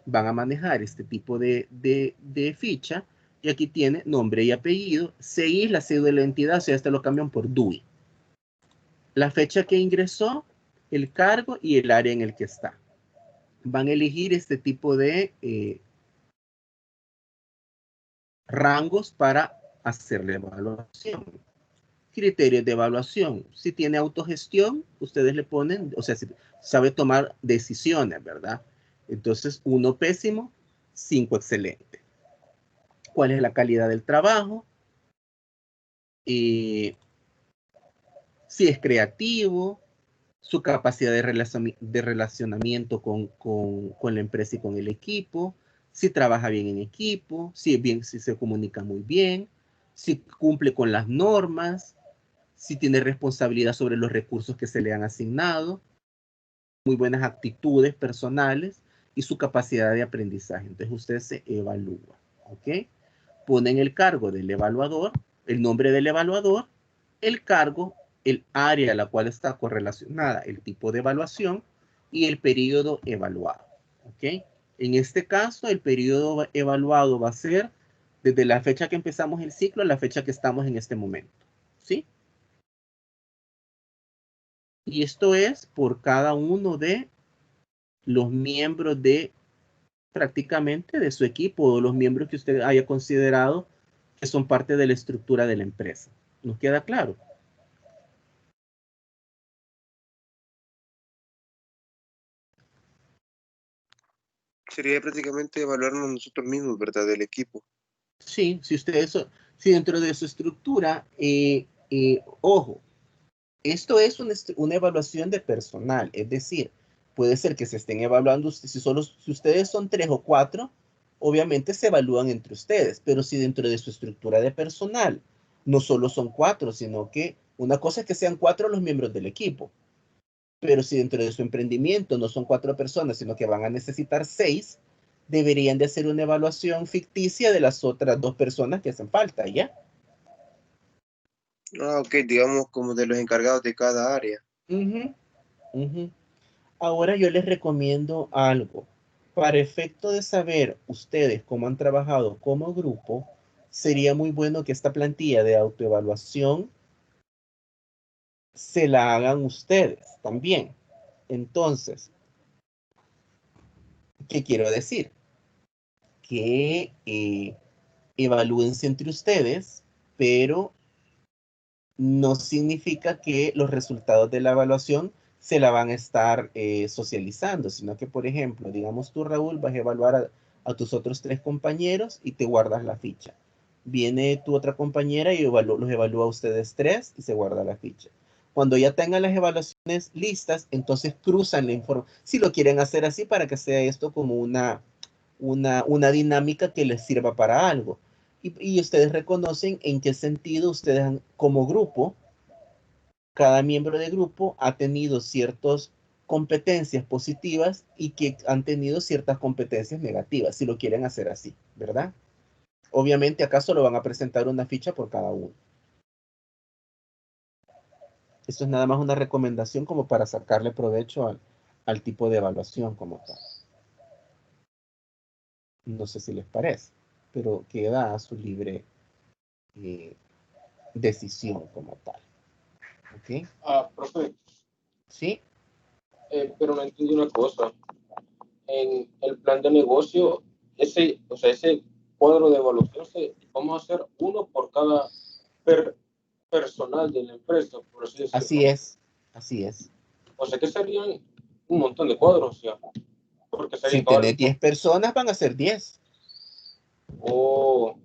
A: Van a manejar este tipo de ficha y aquí tiene nombre y apellido, CI, la cédula de la entidad, o sea, este lo cambian por DUI. La fecha que ingresó, el cargo y el área en el que está. Van a elegir este tipo de rangos para hacer la evaluación. Criterios de evaluación. Si tiene autogestión, ustedes le ponen, o sea, si sabe tomar decisiones, ¿verdad? Entonces, 1 pésimo, 5 excelente. ¿Cuál es la calidad del trabajo? Si es creativo, su capacidad de relacionamiento con la empresa y con el equipo, si trabaja bien en equipo, si se comunica muy bien, si cumple con las normas, si tiene responsabilidad sobre los recursos que se le han asignado, muy buenas actitudes personales y su capacidad de aprendizaje. Entonces usted se evalúa, ¿ok? Ponen el cargo del evaluador, el nombre del evaluador, el cargo, el área a la cual está correlacionada, el tipo de evaluación y el periodo evaluado, ¿ok? En este caso, el periodo evaluado va a ser desde la fecha que empezamos el ciclo a la fecha que estamos en este momento, ¿sí? Y esto es por cada uno de los miembros de prácticamente de su equipo o los miembros que usted haya considerado que son parte de la estructura de la empresa. ¿Nos queda claro?
D: Sería prácticamente evaluarnos nosotros mismos, ¿verdad? Del equipo.
A: Sí, si dentro de su estructura, ojo, esto es una evaluación de personal, es decir, puede ser que se estén evaluando, si ustedes son 3 o 4, obviamente se evalúan entre ustedes, pero si dentro de su estructura de personal no solo son 4, sino que una cosa es que sean 4 los miembros del equipo, pero si dentro de su emprendimiento no son 4 personas, sino que van a necesitar 6, deberían de hacer una evaluación ficticia de las otras 2 personas que hacen falta, ¿ya?
D: Ah, ok, digamos como de los encargados de cada área.
A: Uh -huh, uh -huh. Ahora yo les recomiendo algo. Para efecto de saber ustedes cómo han trabajado como grupo, sería muy bueno que esta plantilla de autoevaluación se la hagan ustedes también. Entonces, ¿qué quiero decir? Que evalúense entre ustedes, pero no significa que los resultados de la evaluación se la van a estar socializando, sino que, por ejemplo, digamos tú, Raúl, vas a evaluar a tus otros 3 compañeros y te guardas la ficha. Viene tu otra compañera y los evalúa a ustedes 3 y se guarda la ficha. Cuando ya tengan las evaluaciones listas, entonces cruzan la información. Si lo quieren hacer así para que sea esto como una dinámica que les sirva para algo. Y ustedes reconocen en qué sentido ustedes como grupo, cada miembro de grupo ha tenido ciertas competencias positivas y que han tenido ciertas competencias negativas, si lo quieren hacer así, ¿verdad? Obviamente acá solo van a presentar una ficha por cada uno. Esto es nada más una recomendación como para sacarle provecho al tipo de evaluación como tal. No sé si les parece, pero queda a su libre decisión como tal. ¿Ok?
B: Profe,
A: ¿Sí?
B: pero no entendí una cosa. En el plan de negocio, ese cuadro de evaluación, vamos a hacer uno por cada personal de la empresa, por así decirlo.
A: Así es, así es.
B: O sea que serían un montón de cuadros, ya. Porque
A: Si
B: serían todas
A: tenés 10 personas, van a ser 10.
B: Oh,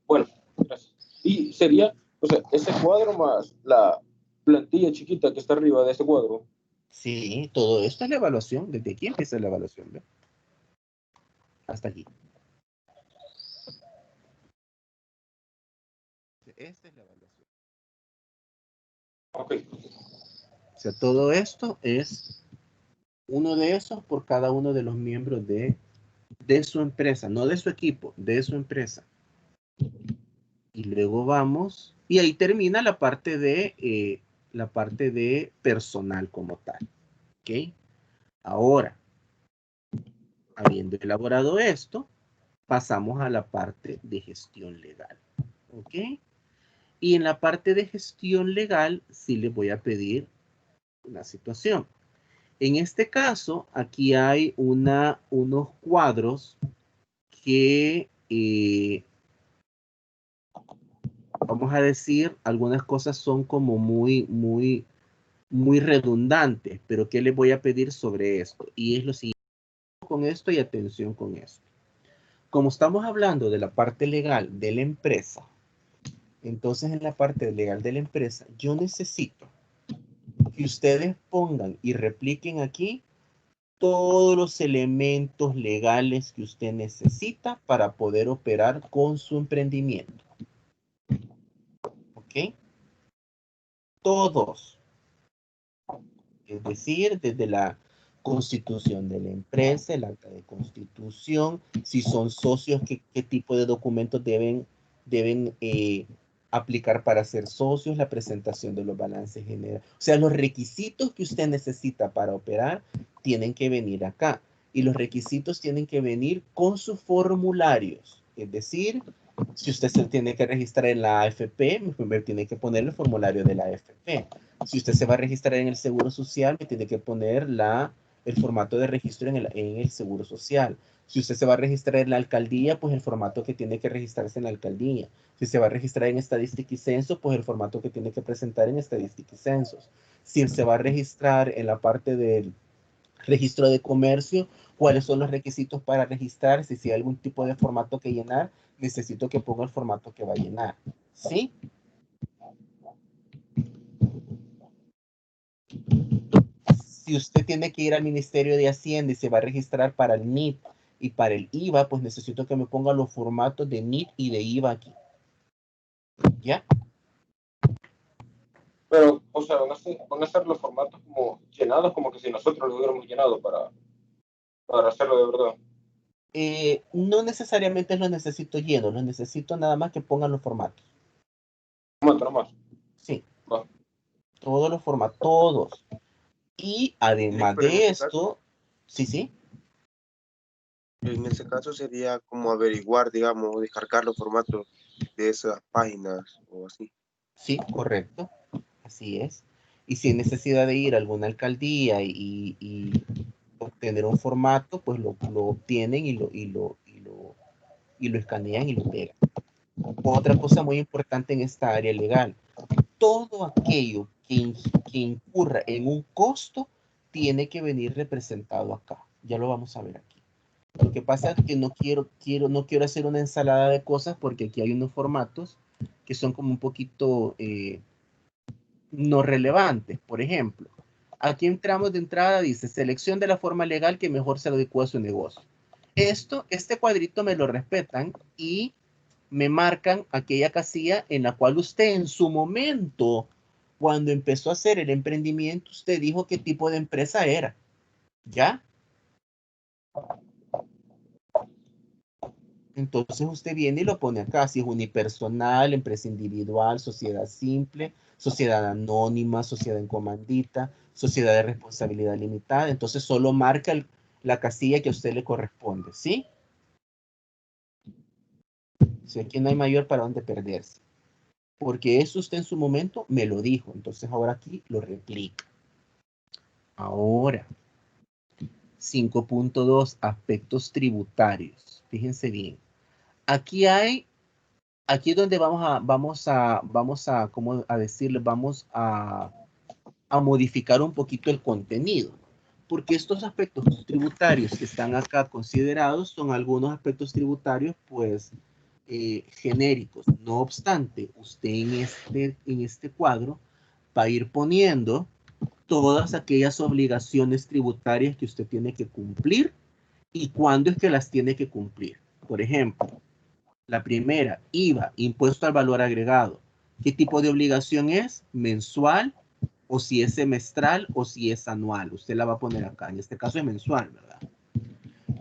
B: bueno, gracias. Y sería, o sea, ese cuadro más la plantilla chiquita que está arriba de ese cuadro.
A: Sí, todo esto es la evaluación. Desde aquí empieza la evaluación, ¿ve? Hasta aquí. Esta es la evaluación.
B: Ok.
A: O sea, todo esto es uno de esos por cada uno de los miembros de su empresa, no de su equipo, de su empresa. Y luego vamos, y ahí termina la parte de personal como tal. ¿Ok? Ahora, habiendo elaborado esto, pasamos a la parte de gestión legal. ¿Ok? Y en la parte de gestión legal, sí les voy a pedir una situación. En este caso, aquí hay unos cuadros que, vamos a decir, algunas cosas son como muy redundantes, pero ¿qué les voy a pedir sobre esto? Y es lo siguiente, con esto y atención con esto. Como estamos hablando de la parte legal de la empresa, entonces en la parte legal de la empresa, yo necesito que ustedes pongan y repliquen aquí todos los elementos legales que usted necesita para poder operar con su emprendimiento. ¿Ok? Todos. Es decir, desde la constitución de la empresa, el acta de constitución, si son socios, qué tipo de documentos deben aplicar para ser socios, la presentación de los balances generales. O sea, los requisitos que usted necesita para operar tienen que venir acá. Y los requisitos tienen que venir con sus formularios. Es decir, si usted se tiene que registrar en la AFP, primero tiene que poner el formulario de la AFP. Si usted se va a registrar en el Seguro Social, me tiene que poner el formato de registro en el Seguro Social. Si usted se va a registrar en la alcaldía, pues el formato que tiene que registrarse en la alcaldía. Si se va a registrar en Estadística y Censo, pues el formato que tiene que presentar en Estadística y Censos. Si se va a registrar en la parte del registro de comercio, cuáles son los requisitos para registrarse, si hay algún tipo de formato que llenar, necesito que ponga el formato que va a llenar. ¿Sí? Si usted tiene que ir al Ministerio de Hacienda y se va a registrar para el NIT y para el IVA, pues necesito que me ponga los formatos de NIT y de IVA aquí. ¿Ya?
B: Pero, o sea, van a ser los formatos como llenados, como que si nosotros lo hubiéramos llenado para hacerlo de verdad.
A: No necesariamente los necesito llenos, los necesito nada más que pongan los formatos.
B: Formato nomás.
A: Sí,
B: Va.
A: todos los formatos, todos. Y además
D: pero en
A: de
D: ese caso,
A: esto, sí,
D: en ese caso sería como averiguar, digamos, o descargar los formatos de esas páginas o así.
A: sí, correcto, así es. Y si hay necesidad de ir a alguna alcaldía y obtener un formato, pues lo obtienen y lo escanean y lo pegan. Otra cosa muy importante en esta área legal, todo aquello que incurra en un costo tiene que venir representado acá. Ya lo vamos a ver aquí. Lo que pasa es que no quiero hacer una ensalada de cosas porque aquí hay unos formatos que son como un poquito no relevantes. Por ejemplo, aquí entramos de entrada, dice selección de la forma legal que mejor se adecua a su negocio. Este cuadrito me lo respetan y me marcan aquella casilla en la cual usted en su momento, cuando empezó a hacer el emprendimiento, usted dijo qué tipo de empresa era. ¿Ya? Entonces usted viene y lo pone acá, si es unipersonal, empresa individual, sociedad simple, sociedad anónima, sociedad en comandita, sociedad de responsabilidad limitada. Entonces solo marca la casilla que a usted le corresponde, ¿sí? Si aquí no hay mayor para dónde perderse. Porque eso usted en su momento me lo dijo. Entonces ahora aquí lo replica. Ahora, 5.2, aspectos tributarios. Fíjense bien. Aquí es donde ¿cómo a decirle? Vamos a modificar un poquito el contenido. Porque estos aspectos tributarios que están acá considerados son algunos aspectos tributarios, pues, genéricos. No obstante, usted en este cuadro va a ir poniendo todas aquellas obligaciones tributarias que usted tiene que cumplir y cuándo es que las tiene que cumplir. Por ejemplo, la primera, IVA, impuesto al valor agregado. ¿Qué tipo de obligación es? Mensual, o si es semestral, o si es anual. Usted la va a poner acá. En este caso es mensual, ¿verdad?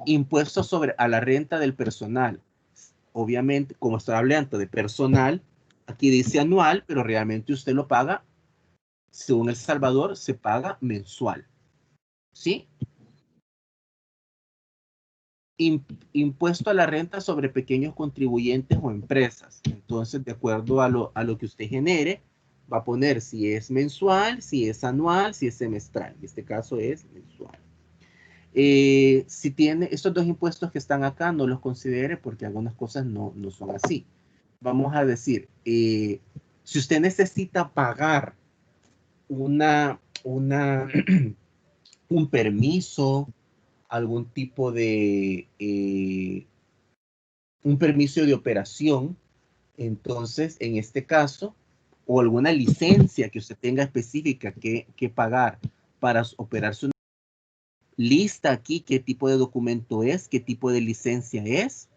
A: Impuesto a la renta del personal. Obviamente, como estoy hablando de personal, aquí dice anual, pero realmente usted lo paga, según El Salvador, se paga mensual. ¿Sí? Impuesto a la renta sobre pequeños contribuyentes o empresas. Entonces, de acuerdo a lo que usted genere, va a poner si es mensual, si es anual, si es semestral. En este caso es mensual. Si tiene estos dos impuestos que están acá, no los considere porque algunas cosas no son así. Vamos a decir, si usted necesita pagar un permiso, algún tipo de un permiso de operación, entonces en este caso, o alguna licencia que usted tenga específica que pagar para operar su lista aquí, qué tipo de documento es, qué tipo de licencia es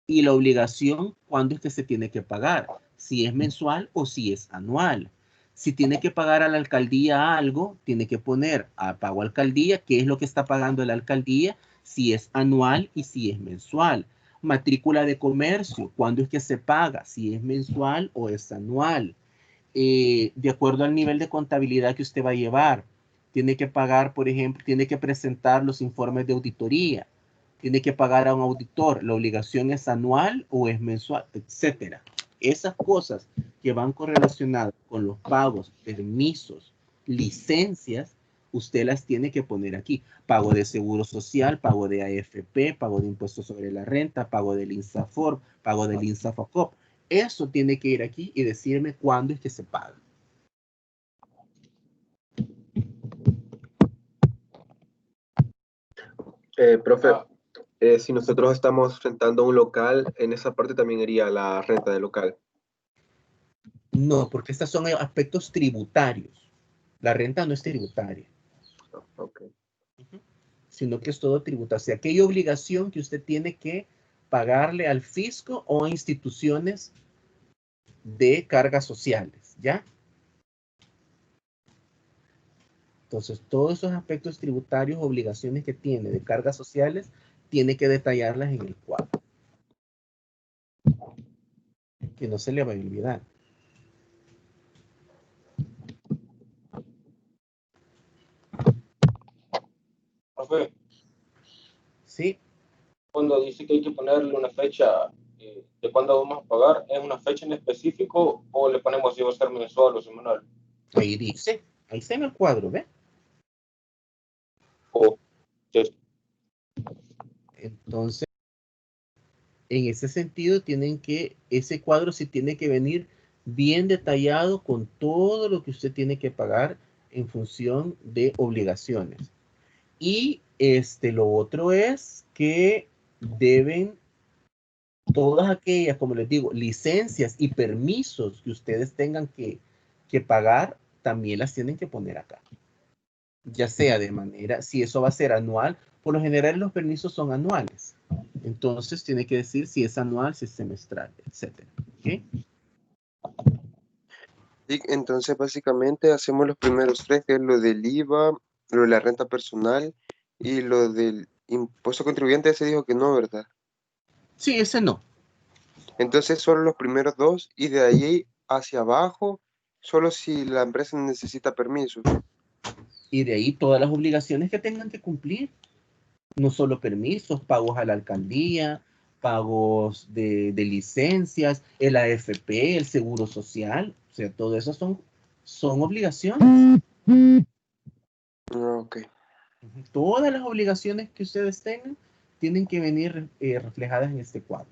A: y la obligación, cuándo es que se tiene que pagar, si es mensual o si es anual. Si tiene que pagar a la alcaldía algo, tiene que poner a pago alcaldía, qué es lo que está pagando la alcaldía, si es anual y si es mensual. Matrícula de comercio, cuándo es que se paga, si es mensual o es anual. De acuerdo al nivel de contabilidad que usted va a llevar, tiene que pagar, por ejemplo, tiene que presentar los informes de auditoría, tiene que pagar a un auditor, la obligación es anual o es mensual, etcétera. Esas cosas que van correlacionadas con los pagos, permisos, licencias, usted las tiene que poner aquí. Pago de seguro social, pago de AFP, pago de impuestos sobre la renta, pago del INSAFOR, pago del INSAFOCOP. Eso tiene que ir aquí y decirme cuándo es que se paga.
D: Profe, si nosotros estamos rentando un local, en esa parte también iría la renta del local.
A: No, porque estos son aspectos tributarios. La renta no es tributaria.
D: Ok.
A: Sino que es todo tributario. O sea, aquella obligación que usted tiene que pagarle al fisco o a instituciones de cargas sociales, ¿ya? Entonces, todos esos aspectos tributarios, obligaciones que tiene de cargas sociales, tiene que detallarlas en el cuadro. Que no se le va a olvidar.
B: profe,
A: ¿Sí?
B: cuando dice que hay que ponerle una fecha de cuándo vamos a pagar, ¿es una fecha en específico o le ponemos si va a ser mensual o semanal?
A: Ahí dice, ahí está en el cuadro, ¿ve?
B: O, sí.
A: Entonces, en ese sentido, ese cuadro sí tiene que venir bien detallado con todo lo que usted tiene que pagar en función de obligaciones. Y lo otro es que deben todas aquellas, como les digo, licencias y permisos que ustedes tengan que pagar, también las tienen que poner acá. Ya sea de manera, si eso va a ser anual, por lo general los permisos son anuales. Entonces tiene que decir si es anual, si es semestral, etc. ¿Okay?
D: Y entonces, básicamente, hacemos los primeros tres, que es lo del IVA, lo de la renta personal y lo del impuesto contribuyente. Se dijo que no, ¿verdad?
A: Sí, ese no.
D: Entonces, solo los primeros dos y de ahí hacia abajo, solo si la empresa necesita permiso.
A: Y de ahí todas las obligaciones que tengan que cumplir. No solo permisos, pagos a la alcaldía, pagos de licencias, el AFP, el seguro social, o sea, todo eso son obligaciones.
D: Ok.
A: Todas las obligaciones que ustedes tengan tienen que venir reflejadas en este cuadro.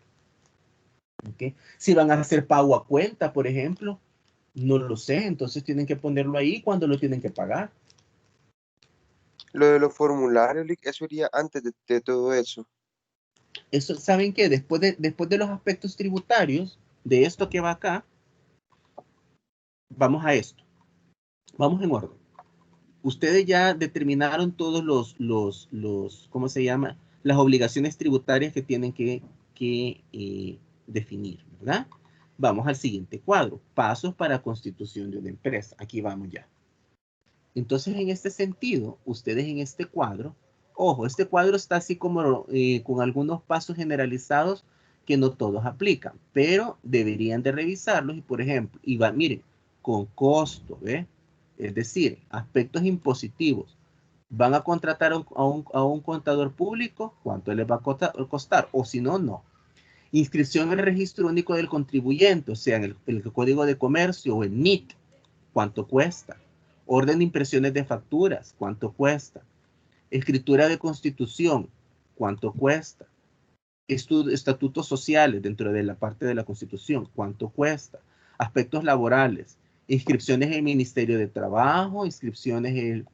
A: ¿Okay? Si van a hacer pago a cuenta, por ejemplo, no lo sé, entonces tienen que ponerlo ahí cuando lo tienen que pagar.
D: Lo de los formularios, eso iría antes de todo eso.
A: Eso, ¿saben qué? Después de los aspectos tributarios, de esto que va acá, vamos a esto. Vamos en orden. Ustedes ya determinaron todos ¿cómo se llama? Las obligaciones tributarias que tienen que definir, ¿verdad? Vamos al siguiente cuadro. Pasos para constitución de una empresa. Aquí vamos ya. Entonces, en este sentido, ustedes en este cuadro, ojo, este cuadro está así como con algunos pasos generalizados que no todos aplican, pero deberían de revisarlos y, por ejemplo, miren, con costo, ¿ve? Es decir, aspectos impositivos. Van a contratar a un contador público, ¿cuánto les va a costar? O si no, no. Inscripción en el registro único del contribuyente, o sea, en el código de comercio o el NIT, ¿cuánto cuesta? Orden de impresiones de facturas, ¿cuánto cuesta? Escritura de constitución, ¿cuánto cuesta? Estatutos sociales dentro de la parte de la constitución, ¿cuánto cuesta? Aspectos laborales, inscripciones en el Ministerio de Trabajo, inscripciones en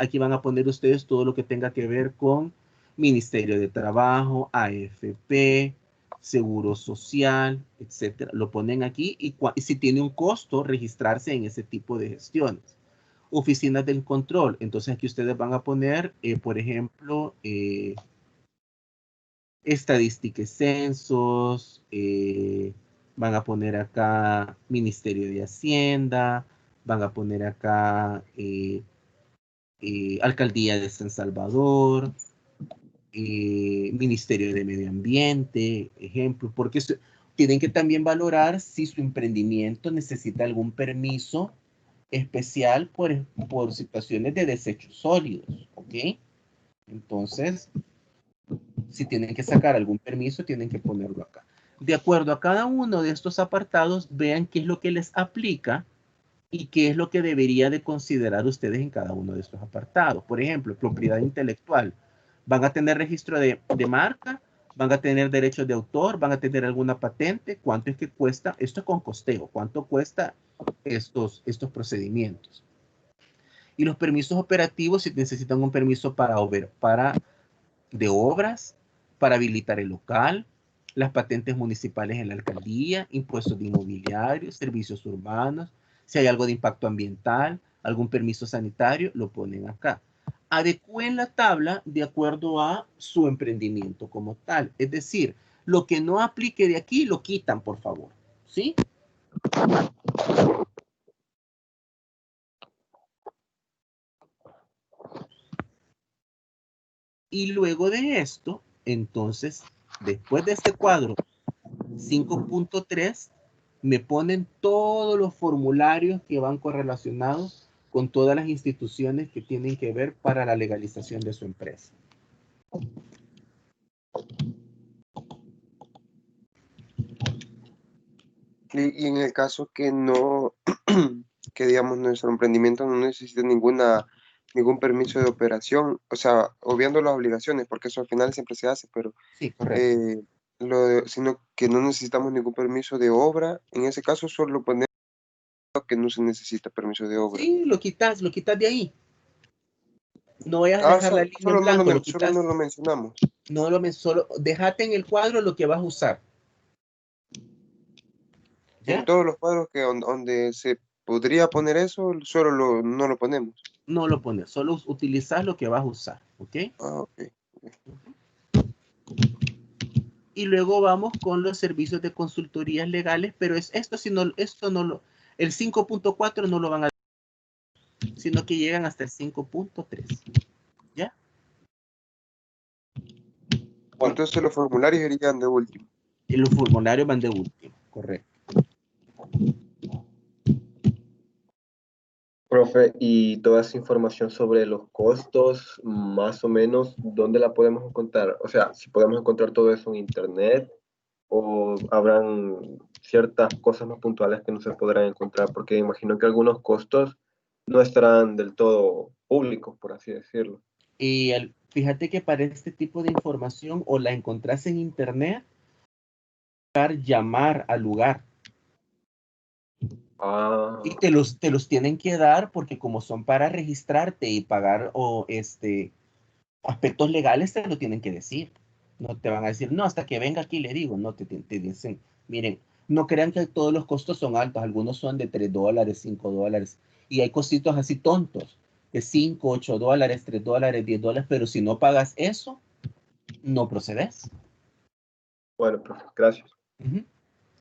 A: aquí van a poner ustedes todo lo que tenga que ver con Ministerio de Trabajo, AFP, Seguro Social, etcétera. Lo ponen aquí y si tiene un costo registrarse en ese tipo de gestiones. Oficinas del control. Entonces aquí ustedes van a poner, por ejemplo, estadística y censos, van a poner acá Ministerio de Hacienda, van a poner acá Alcaldía de San Salvador, Ministerio de Medio Ambiente, ejemplo, porque tienen que también valorar si su emprendimiento necesita algún permiso especial por situaciones de desechos sólidos, ¿ok? Entonces, si tienen que sacar algún permiso, tienen que ponerlo acá. De acuerdo a cada uno de estos apartados, vean qué es lo que les aplica y qué es lo que debería de considerar ustedes en cada uno de estos apartados. Por ejemplo, propiedad intelectual. Van a tener registro de marca, van a tener derechos de autor, van a tener alguna patente. ¿Cuánto es que cuesta? Esto es con costeo. ¿Cuánto cuesta estos procedimientos? Y los permisos operativos, si necesitan un permiso de obras, para habilitar el local, las patentes municipales en la alcaldía, impuestos de inmobiliario, servicios urbanos, si hay algo de impacto ambiental, algún permiso sanitario, lo ponen acá. Adecúen la tabla de acuerdo a su emprendimiento como tal. Es decir, lo que no aplique de aquí lo quitan, por favor. ¿Sí? Y luego de esto, entonces, después de este cuadro 5.3, me ponen todos los formularios que van correlacionados con todas las instituciones que tienen que ver para la legalización de su empresa.
D: Y en el caso que no, que digamos nuestro emprendimiento no necesita ningún permiso de operación, o sea, obviando las obligaciones, porque eso al final siempre se hace, pero
A: Sí, correcto.
D: sino que no necesitamos ningún permiso de obra, en ese caso solo ponemos que no se necesita permiso de obra.
A: Sí, lo quitas de ahí. No vayas a
D: Ah,
A: dejar la línea en blanco, lo
D: solo
A: quitas.
D: no lo mencionamos.
A: Solo déjate en el cuadro lo que vas a usar.
D: En
A: ¿Ya?
D: todos los cuadros que donde se podría poner eso, no lo ponemos.
A: No lo pones, solo utilizas lo que vas a usar, ¿ok?
D: Ah, ok.
A: Y luego vamos con los servicios de consultorías legales, pero el 5.4 no lo van a, sino que llegan hasta el 5.3, ¿ya?
B: Bueno,
D: Entonces los formularios irían de último.
A: Y los formularios van de último, correcto.
F: Profe, y toda esa información sobre los costos, más o menos, ¿dónde la podemos encontrar? O sea, si podemos encontrar todo eso en internet o habrán ciertas cosas más puntuales que no se podrán encontrar, porque imagino que algunos costos no estarán del todo públicos, por así decirlo.
A: Y fíjate que para este tipo de información o la encontrás en internet, llamar al lugar.
F: Ah,
A: Y te los tienen que dar porque como son para registrarte y pagar o aspectos legales, te lo tienen que decir. No te van a decir, no, hasta que venga aquí le digo. No, te dicen, miren, no crean que todos los costos son altos. Algunos son de $3, $5. Y hay cositos así tontos, de $5, $8, $3, $10. Pero si no pagas eso, no procedes.
F: bueno, profe, gracias.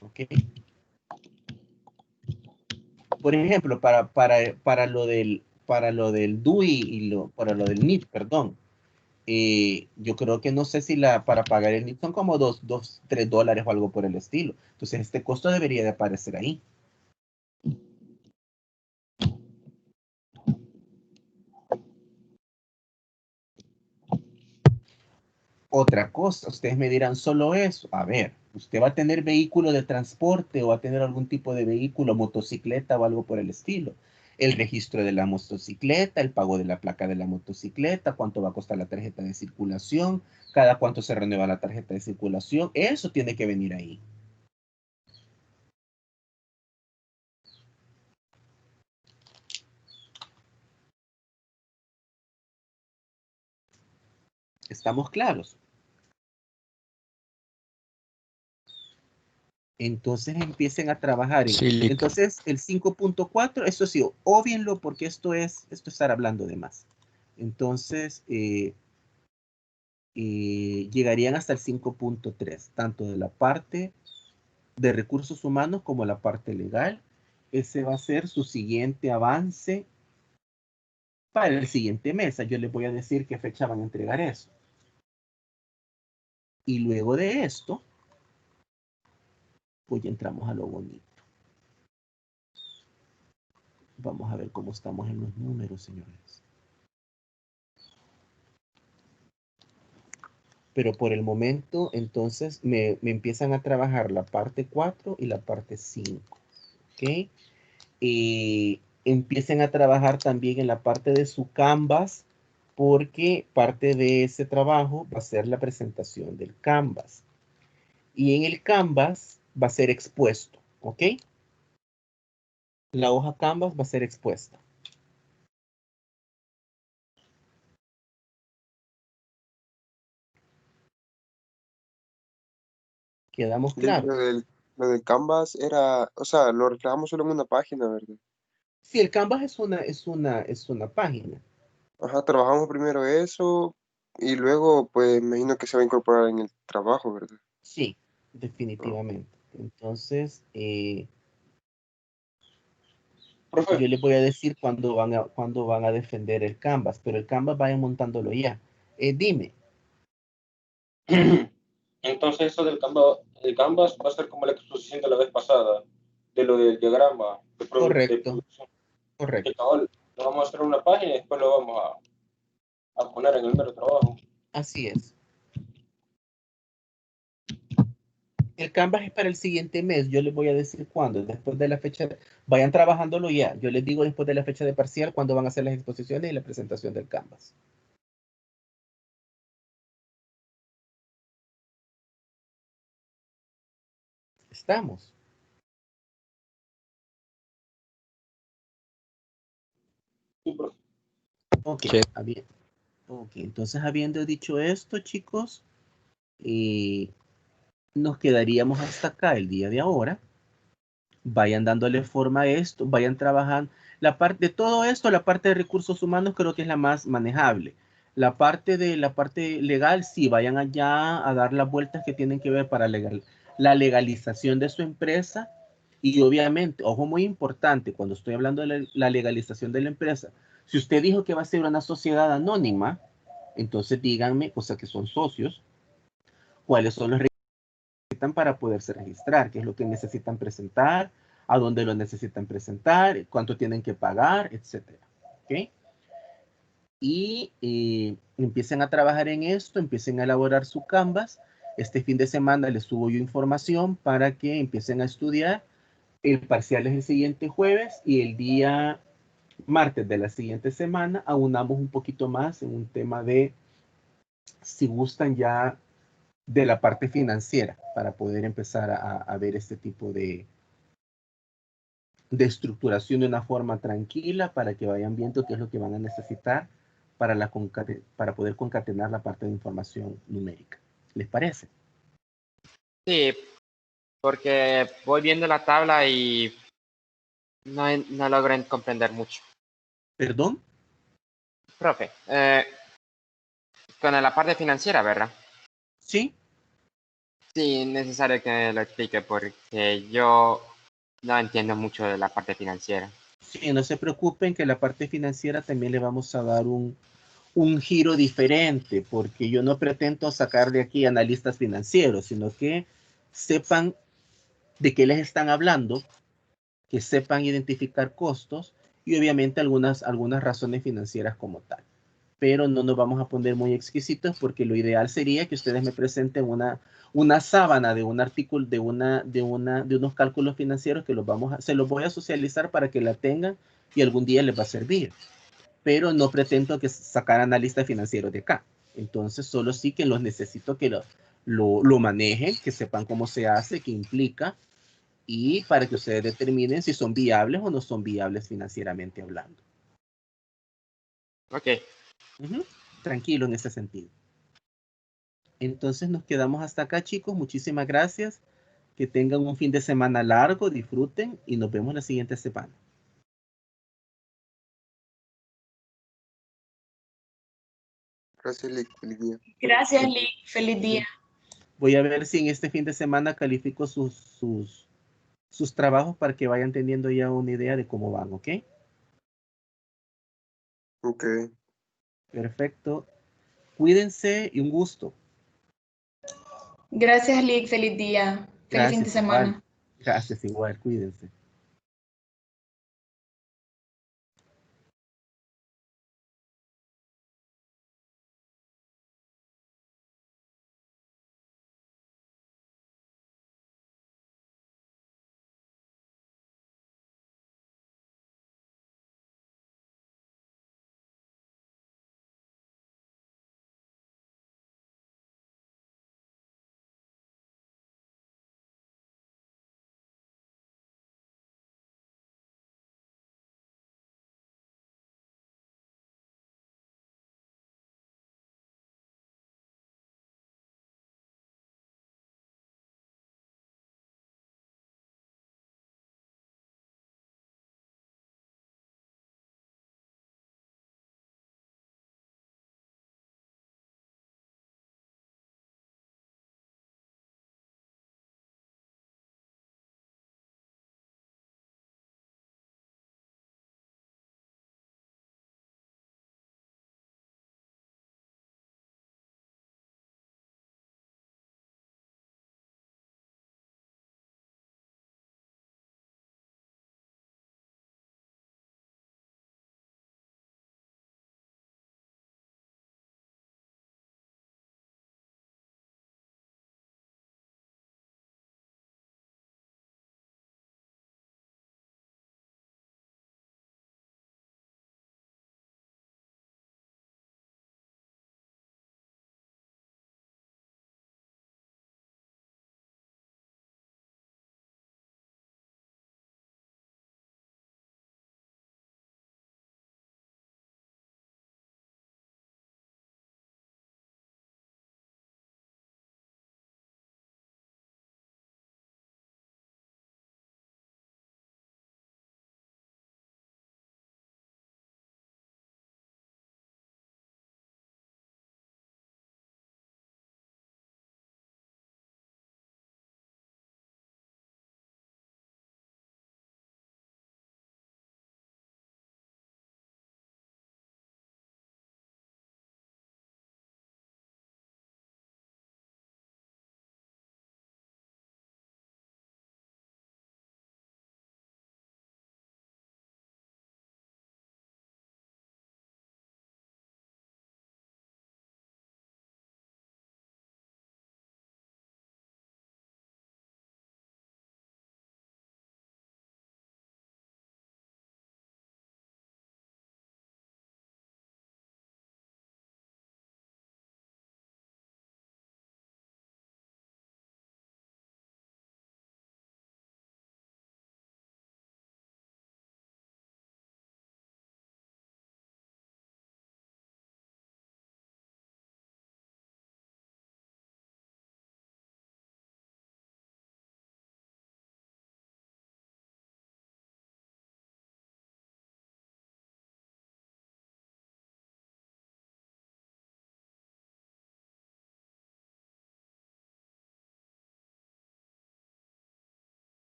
A: Ok. Por ejemplo, para lo del DUI para lo del NIT, perdón. Yo creo que no sé si para pagar el NIT son como $3 o algo por el estilo. Entonces, este costo debería de aparecer ahí. Otra cosa, ustedes me dirán solo eso. A ver, usted va a tener vehículo de transporte o va a tener algún tipo de vehículo, motocicleta o algo por el estilo. El registro de la motocicleta, el pago de la placa de la motocicleta, cuánto va a costar la tarjeta de circulación, cada cuánto se renueva la tarjeta de circulación, eso tiene que venir ahí. ¿Estamos claros? Entonces empiecen a trabajar.
E: Sí, Lick.
A: Entonces el 5.4, eso sí, óbvienlo porque esto es estar hablando de más. Entonces llegarían hasta el 5.3, tanto de la parte de recursos humanos como la parte legal. Ese va a ser su siguiente avance para el siguiente mes. Yo les voy a decir qué fecha van a entregar eso. Y luego de esto, pues ya entramos a lo bonito. Vamos a ver cómo estamos en los números, señores. Pero por el momento, entonces, me empiezan a trabajar la parte 4 y la parte 5. ¿Ok? Y empiecen a trabajar también en la parte de su Canvas, porque parte de ese trabajo va a ser la presentación del Canvas. Y en el Canvas va a ser expuesto. ¿Ok? La hoja Canvas va a ser expuesta. ¿Quedamos
D: Y
A: claros?
D: lo del Canvas era, o sea, lo reflejamos solo en una página, ¿verdad?
A: Sí, el Canvas es una página.
D: Ajá, trabajamos primero eso y luego, pues, me imagino que se va a incorporar en el trabajo, ¿verdad?
A: Sí,
D: Ah,
A: definitivamente. Entonces,
B: profe,
A: yo les voy a decir cuándo van a defender el Canvas, pero el Canvas vayan montándolo ya. Dime.
B: entonces eso el Canvas va a ser como la exposición de la vez pasada, de lo del diagrama de
A: Correcto,
B: producción. Que
A: correcto.
B: cabal, Lo vamos a hacer en una página y después lo vamos a poner en el mero trabajo.
A: Así es. El Canvas es para el siguiente mes. Yo les voy a decir cuándo. Después de la fecha. Vayan trabajándolo ya. Yo les digo después de la fecha de parcial cuándo van a hacer las exposiciones y la presentación del Canvas. Estamos.
B: Sí, profe.
A: Ok.
E: Sí.
A: Ok. Entonces, habiendo dicho esto, chicos, nos quedaríamos hasta acá el día de ahora. Vayan dándole forma a esto, vayan trabajando. La parte de todo esto, la parte de recursos humanos creo que es la más manejable. La parte legal, sí, vayan allá a dar las vueltas que tienen que ver para la legalización de su empresa. Y obviamente, ojo muy importante, cuando estoy hablando de la legalización de la empresa, si usted dijo que va a ser una sociedad anónima, entonces díganme, o sea que son socios, cuáles son los para poderse registrar, qué es lo que necesitan presentar, a dónde lo necesitan presentar, cuánto tienen que pagar, etcétera. ¿Okay? Y empiecen a trabajar en esto, empiecen a elaborar su Canvas. Este fin de semana les subo yo información para que empiecen a estudiar. El parcial es el siguiente jueves y el día martes de la siguiente semana aunamos un poquito más en un tema de si gustan ya de la parte financiera para poder empezar a ver este tipo de estructuración de una forma tranquila para que vayan viendo qué es lo que van a necesitar para poder concatenar la parte de información numérica. ¿Les parece?
G: Sí, porque voy viendo la tabla y no logro comprender mucho.
A: ¿Perdón?
G: Profe, con la parte financiera, ¿verdad?
A: Sí.
G: Sí, es necesario que me lo explique porque yo no entiendo mucho de la parte financiera.
A: Sí, no se preocupen que la parte financiera también le vamos a dar un giro diferente, porque yo no pretendo sacar de aquí analistas financieros, sino que sepan de qué les están hablando, que sepan identificar costos y obviamente algunas razones financieras como tal. Pero no nos vamos a poner muy exquisitos porque lo ideal sería que ustedes me presenten una sábana de un artículo, de unos cálculos financieros que se los voy a socializar para que la tengan y algún día les va a servir. Pero no pretendo que sacar analistas financieros de acá. Entonces, solo sí que los necesito que lo manejen, que sepan cómo se hace, qué implica, y para que ustedes determinen si son viables o no son viables financieramente hablando.
G: Ok.
A: Tranquilo en ese sentido. Entonces nos quedamos hasta acá, chicos. Muchísimas gracias. Que tengan un fin de semana largo, disfruten y nos vemos la siguiente semana.
D: Gracias, Lick. Feliz día.
C: Gracias, Lick. Feliz día.
A: Voy a ver si en este fin de semana califico sus trabajos para que vayan teniendo ya una idea de cómo van, ¿ok?
D: Ok.
A: Perfecto. Cuídense y un gusto.
C: Gracias, Lick. Feliz día. Feliz fin de
A: Gracias, igual.
C: semana.
A: Gracias, igual. Cuídense.